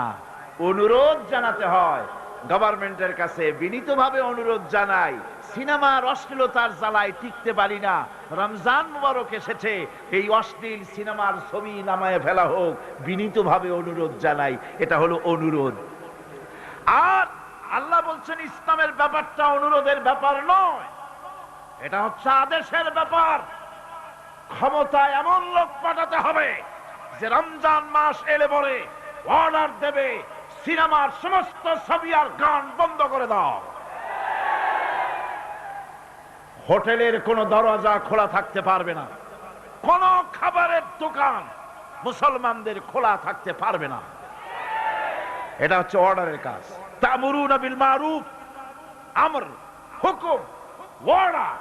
অনুরোধ জানাতে হয়। গভর্নমেন্টের কাছে বিনীতভাবে অনুরোধ জানাই, সিনেমার অশ্লীলতার জ্বালায় টিকতে পারি না, রমজান মুবারক এসেছে, এই অশ্লীল সিনেমার ছবি নামায় ফেলা হোক, বিনীতভাবে অনুরোধ জানাই। এটা হলো অনুরোধ। আর আল্লাহ বলছেন ইসলামের ব্যাপারটা অনুরোধের ব্যাপার নয়, এটা হচ্ছে আদেশের ব্যাপার। ক্ষমতায় এমন লোক পাঠাতে হবে যে রমজান মাস এলে পরে অর্ডার দেবে, সিনেমার সমস্ত ছবি আর গান বন্ধ করে দাও। হোটেলের কোনো দরজা খোলা থাকতে পারবে না, কোন খাবারের দোকান মুসলমানদের খোলা থাকতে পারবে না। এটা হচ্ছে অর্ডারের কাজ। তা'মুরুনা বিল মা'রুফ, আমর, হুকুম, অর্ডার।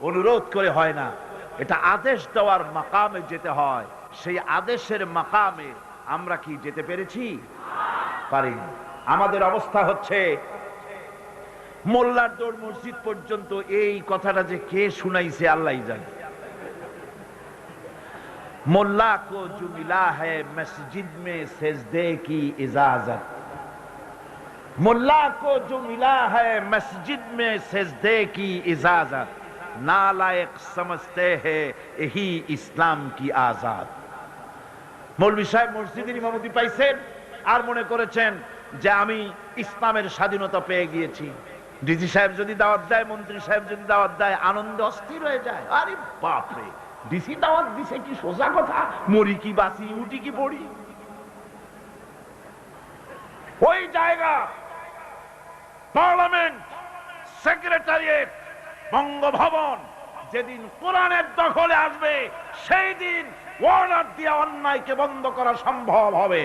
অনুরোধ করে হয় না, এটা আদেশ দেওয়ার মাকামে যেতে হয়। সেই আদেশের মাকামে আমরা কি যেতে পেরেছি? পারিনি। আমাদের অবস্থা হচ্ছে মোল্লার দৌড় মসজিদ পর্যন্ত। এই কথাটা যে কে শুনাইছে আল্লাহই জানে। मोल्ला को जो मिला है मस्जिद में सजदे की इजाजत, मुल्ला को जो मिला है मस्जिद में सजदे की इजाजत, नालायक समझते हैं यही इस्लाम की आजाद। মৌলভী সাহেব মসজিদের ইমামতি পাইছেন আর মনে করেছেন যে আমি ইসলামের স্বাধীনতা পেয়ে গিয়েছি। ডিজি সাহেব যদি দাওয়াত দেয়, মন্ত্রী সাহেব যদি দাওয়াত দেয়, আনন্দে অস্থির হয়ে যায়। আরে বাপরে, ডিসি দাওয়াত দিছে, কি সোজা কথা, মরি কি বাঁচি, উঠি কি পড়ি। ওই জায়গা পার্লামেন্ট, সেক্রেটারিয়েট, বঙ্গভবন যেদিন কোরআনের দখলে আসবে সেই দিন অর্ডার দিয়ে অন্যায়কে বন্ধ করা সম্ভব হবে।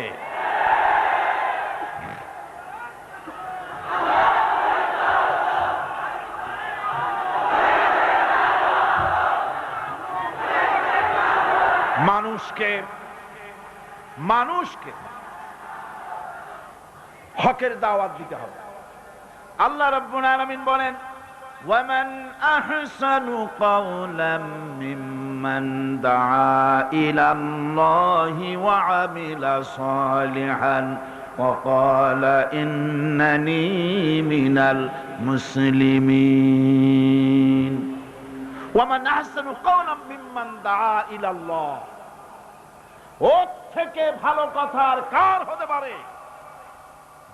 মানুষকে মানুষকে হকের দাওয়াত দিতে হবে। আল্লাহ রাব্বুল আলামিন বলেন, ওয়ামান আহসানু কাওলাম মিম্মান দাআ ইলাল্লাহি ওয়া আমিলা সালিহান ওয়া ক্বালা ইন্নানি মিনাল মুসলিমিন। ওয়ামান আহসানু কাওলাম মিম্মান দাআ ইলাল্লাহ, ওর থেকে ভালো কথা আর কার হতে পারে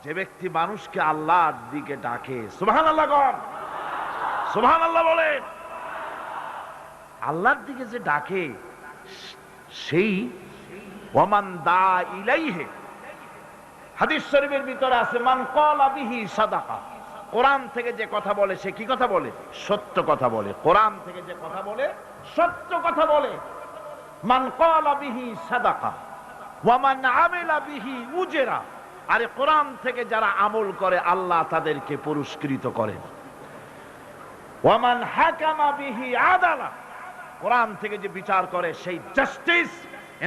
যে ব্যক্তি মানুষকে আল্লাহর দিকে ডাকে। সুবহানাল্লাহ বলেন, সুবহানাল্লাহ বলেন। আল্লাহর দিকে যে ডাকে সেই ওয়ামান দা ইলাইহি, হাদিস শরীফের ভিতরে আছে মান ক্বালা বিহি সাদাকা, কোরআন থেকে যে কথা বলে সে কি কথা বলে? সত্য কথা বলে। কোরআন থেকে যে কথা বলে সত্য কথা বলে। মান ক্বালা বিহি সাদাকা ওয়া মান আমিলা বিহি উজরা, আরে কোরআন থেকে যারা আমল করে আল্লাহ তাদেরকে পুরস্কৃত করেন। ওয়া মান হাকামা বিহি আদালা, কোরআন থেকে যে বিচার করে সেই জাস্টিস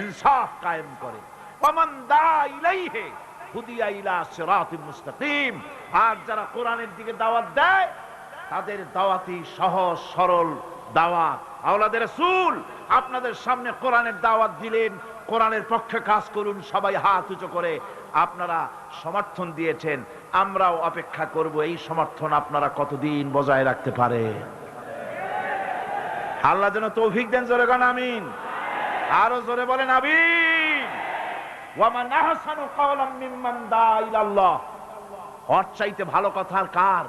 ইনসাফ কায়েম করে। ওয়া মান দা ইলাইহি হুদিয়া ইলা সিরাতিল মুস্তাকিম, আর যারা কোরআনের দিকে দাওয়াত দেয় তাদের দাওয়াতই সহজ সরল দাওয়াত। আওলাদের রাসূল আপনাদের সামনে কোরআনের দাওয়াত দিলেন, কোরআনের পক্ষে কাজ করুন, সবাই হাত উঁচু করে আপনারা সমর্থন দিয়েছেন। আমরাও অপেক্ষা করব এই সমর্থন আপনারা কতদিন বজায় রাখতে পারে। আল্লাহ যেন তৌফিক দেন। জোরে বলেন আমিন, আরো জোরে বলেন আমিন। ওয়ামান আহসানু কাওলাম মিম্মান দা ইলাল্লাহ, ওর চাইতে ভালো কথা আর কার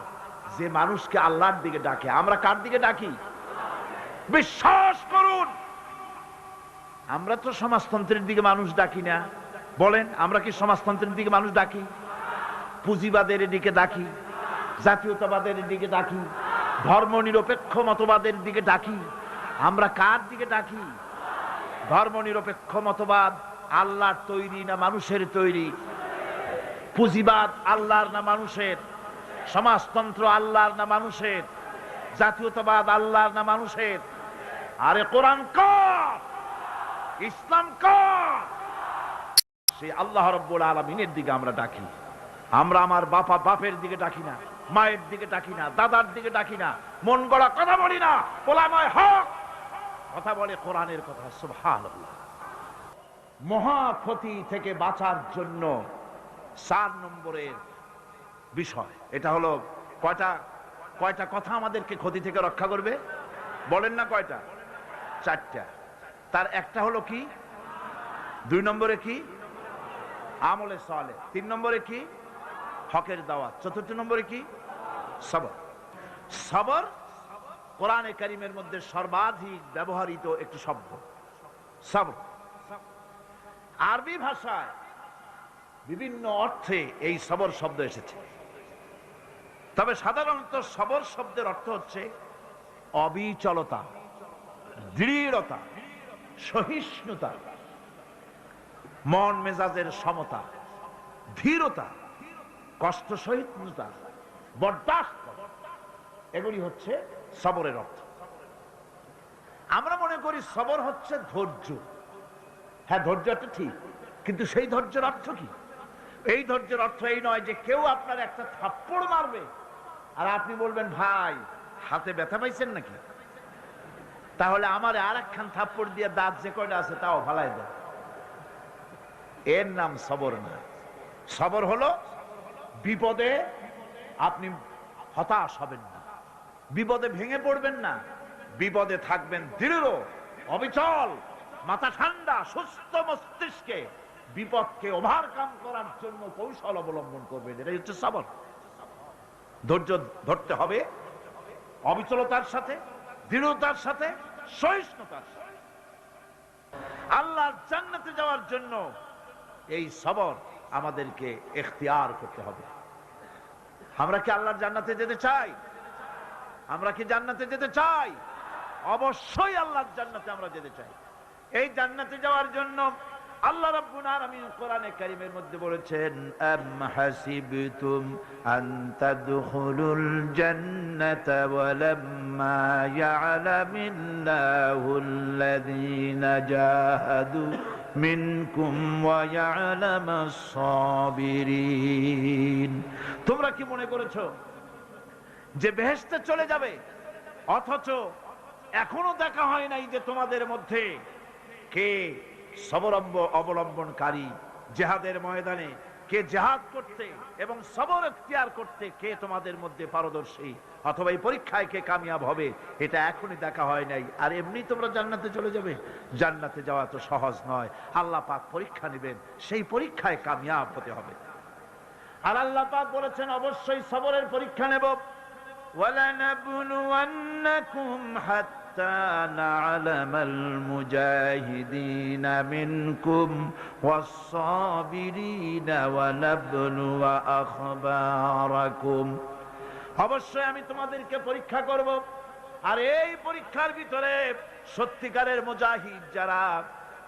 যে মানুষকে আল্লাহর দিকে ডাকে। আমরা কার দিকে ডাকি? বিশ্বাস করুন, আমরা তো সমাজতন্ত্রের দিকে মানুষ ডাকি না। বলেন, আমরা কি সমাজতন্ত্রের দিকে মানুষ ডাকি? পুঁজিবাদের দিকে ডাকি, জাতীয়তাবাদের দিকে ডাকি, ধর্ম নিরপেক্ষ মতবাদের দিকে ডাকি। আমরা কার দিকে ডাকি? ধর্ম নিরপেক্ষ মতবাদ আল্লাহর তৈরি না মানুষের তৈরি? পুঁজিবাদ আল্লাহর না মানুষের? সমাজতন্ত্র আল্লাহর না মানুষের? জাতীয়তাবাদ আল্লাহর না মানুষের? আরে কোরআন কার? ইসলাম কার? সেই আল্লাহ রাব্বুল আলামিনের দিকে আমরা ডাকি। আমরা আমার বাপের দিকে ডাকি না, মায়ের দিকে ডাকি না, দাদার দিকে ডাকি না, মন গড়া কথা বলি না। ওলামায়ে হক কথা বলে কোরআনের কথা। সুবহানাল্লাহ। মহা ক্ষতি থেকে বাঁচার জন্য 4 নম্বরের বিষয় এটা হলো, কয়টা কথা আমাদেরকে ক্ষতি থেকে রক্ষা করবে? বলেন না কয়টা? 4টা। তার একটা হলো কি? 2 নম্বরে কি? আমলে সালেহ। 3 নম্বরে কি? হকের দাওয়াত। 4 নম্বরে কি? সবর। সবর কোরআনে কারীমের মধ্যে সর্বাধিক ব্যবহৃত একটি শব্দ সবর। আরবি ভাষায় বিভিন্ন অর্থে এই সবর শব্দ এসেছে, তবে সাধারণত সবর শব্দের অর্থ হচ্ছে অবিচলতা, দৃঢ়তা, সহিষ্ণুতা, মন মেজাজের সমতা, ধীরতা, কষ্ট সহিষ্ণুতা, বরদাস্ত, এগুলি হচ্ছে সবরের অর্থ। আমরা মনে করি সবর হচ্ছে ধৈর্য। হ্যাঁ, ধৈর্যটা ঠিক, কিন্তু সেই ধৈর্যের অর্থ কি? এই ধৈর্যের অর্থ এই নয় যে কেউ আপনার একটা থাপ্পড় মারবে আর আপনি বলবেন ভাই হাতে ব্যথা পাইছেন নাকি, তাহলে আমার আর একখান থাপ্পড় দিয়ে দাঁত যে কয়টা আছে তাও ফালাই দেয়। এর নাম সবর না। সবর হলো বিপদে আপনি হতাশ হবেন না, বিপদে ভেঙে পড়বেন না, বিপদে থাকবেন দৃঢ়, অবিচল, মাথা ঠান্ডা, সুস্থ মস্তিষ্কে বিপদকে ওভারকাম করার জন্য কৌশল অবলম্বন করবেন। এটাই হচ্ছে সবর। ধৈর্য ধরতে হবে অবিচলতার সাথে, দৃঢ়তার সাথে, সহিষ্ণুতার সাথে। আল্লাহর জান্নাতে যাওয়ার জন্য এই সবর আমাদেরকে ইখতিয়ার করতে হবে। আমরা কি আল্লাহর জান্নাতে যেতে চাই? আমরা কি জান্নাতে যেতে চাই? অবশ্যই আল্লাহর জান্নাতে আমরা যেতে চাই। এই জান্নাতে যাওয়ার জন্য আল্লাহ রাব্বুল আলামিন কোরআনে কারীমের মধ্যে বলেছেন, আম হাসিবতুম আন তাদখুলুল জান্নাতা ওয়া লাম্মা ইয়া'লামিল্লাহুল্লাযীনা জাহাদু মিনকুম ওয়া ইয়া'লামাস সাবিরিন। তোমরা কি মনে করেছো যে বেহেশতে চলে যাবে, অথচ এখনো দেখা হয় নাই যে তোমাদের মধ্যে কে সবর অবলম্বনকারী, জিহাদের ময়দানে কে জিহাদ করতে এবং সবর এখতিয়ার করতে কে তোমাদের মধ্যে পারদর্শী, অথবা এই পরীক্ষায় কে কামিয়াব হবে, এটা এখনই দেখা হয় নাই। আর এমনি তোমরা জান্নাতে চলে যাবে? জান্নাতে যাওয়া তো সহজ নয়। আল্লাহ পাক পরীক্ষা নেবেন, সেই পরীক্ষায় কামিয়াব হতে হবে। আর আল্লাহ পাক বলেছেন, অবশ্যই সবরের পরীক্ষা নেব। ওয়ালানাবলুওয়ান্নাকুম হাত্তা না'লামাল মুজাহিদিনা মিনকুম ওয়াস-সাবিরিনা ওয়া নাবলুয়া আখবারাকুম। অবশ্যই আমি তোমাদেরকে পরীক্ষা করব, আর এই পরীক্ষার ভিতরে সত্যিকারের মুজাহিদ যারা,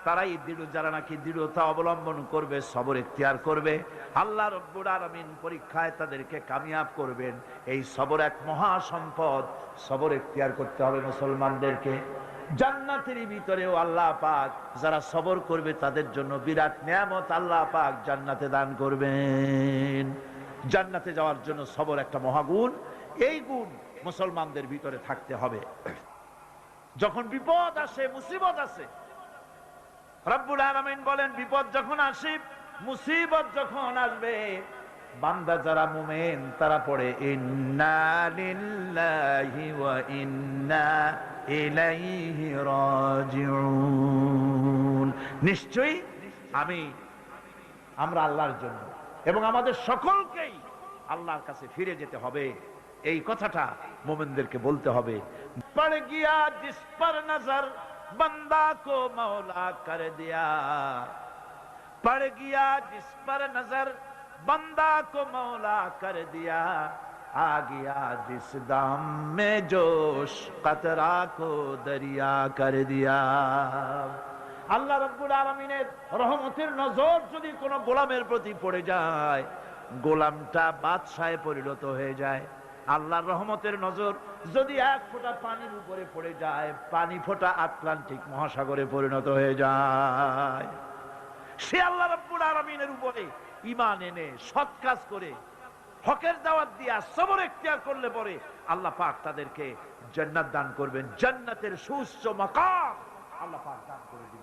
তারাই যারা নাকি দৃঢ়তা অবলম্বন করবে, সবর এখতিয়ার করবে, আল্লাহ রাব্বুল আলামিন পরীক্ষায় তাদেরকে কামিয়াব করবেন। এই সবর এক মহা সম্পদ। সবর এখতিয়ার করতে হবে মুসলমানদেরকে। জান্নাতের ভিতরেও আল্লাহ পাক যারা সবর করবে তাদের জন্য বিরাট নিয়ামত আল্লাহ পাক জান্নাতে দান করবেন। জান্নাতে যাওয়ার জন্য সবর একটা মহাগুণ। এই গুণ মুসলমানদের ভিতরে থাকতে হবে। যখন বিপদ আসে, মুসিবত আসে, রব্বুল আলামিন বলেন, বিপদ যখন আসে, মুসিবত যখন আসবে, বান্দা যারা মুমিন তারা পড়ে ইন্না লিল্লাহি ওয়া ইন্না ইলাইহি রাজিউন। নিশ্চয়ই আমরা আল্লাহর জন্য এবং আমাদের সকলকেই আল্লাহর কাছে ফিরে যেতে হবে। এই কথাটা মুমিনদেরকে বলতে হবে। পড় গিয়া জিস পর নজর बंदा को मौला कर दिया, पड़ गया जिस पर नजर बंदा को मौला कर दिया, आ गया जिस दाम में जोश कतरा को दरिया कर दिया। আল্লাহ রাব্বুল আলামিনের রহমতের নজর যদি কোনো গোলামের প্রতি পড়ে যায়, গোলামটা বাদশাহে পরিণত হয়ে যায়। আল্লাহর রহমতের নজর যদি এক ফোঁটা পানির উপরে পড়ে যায়, পানি ফোঁটা আটলান্টিক মহাসাগরে পরিণত হয়ে যায়। সে আল্লাহ রাব্বুল আলামিনের উপরে ঈমান এনে সৎ কাজ করে হকের দাওয়াত দিয়া সবর এখতিয়ার করলে পরে আল্লাহ পাক তাদেরকে জান্নাত দান করবেন। জান্নাতের সুউচ্চ মাকাম আল্লাহ পাক দান করে দিবেন।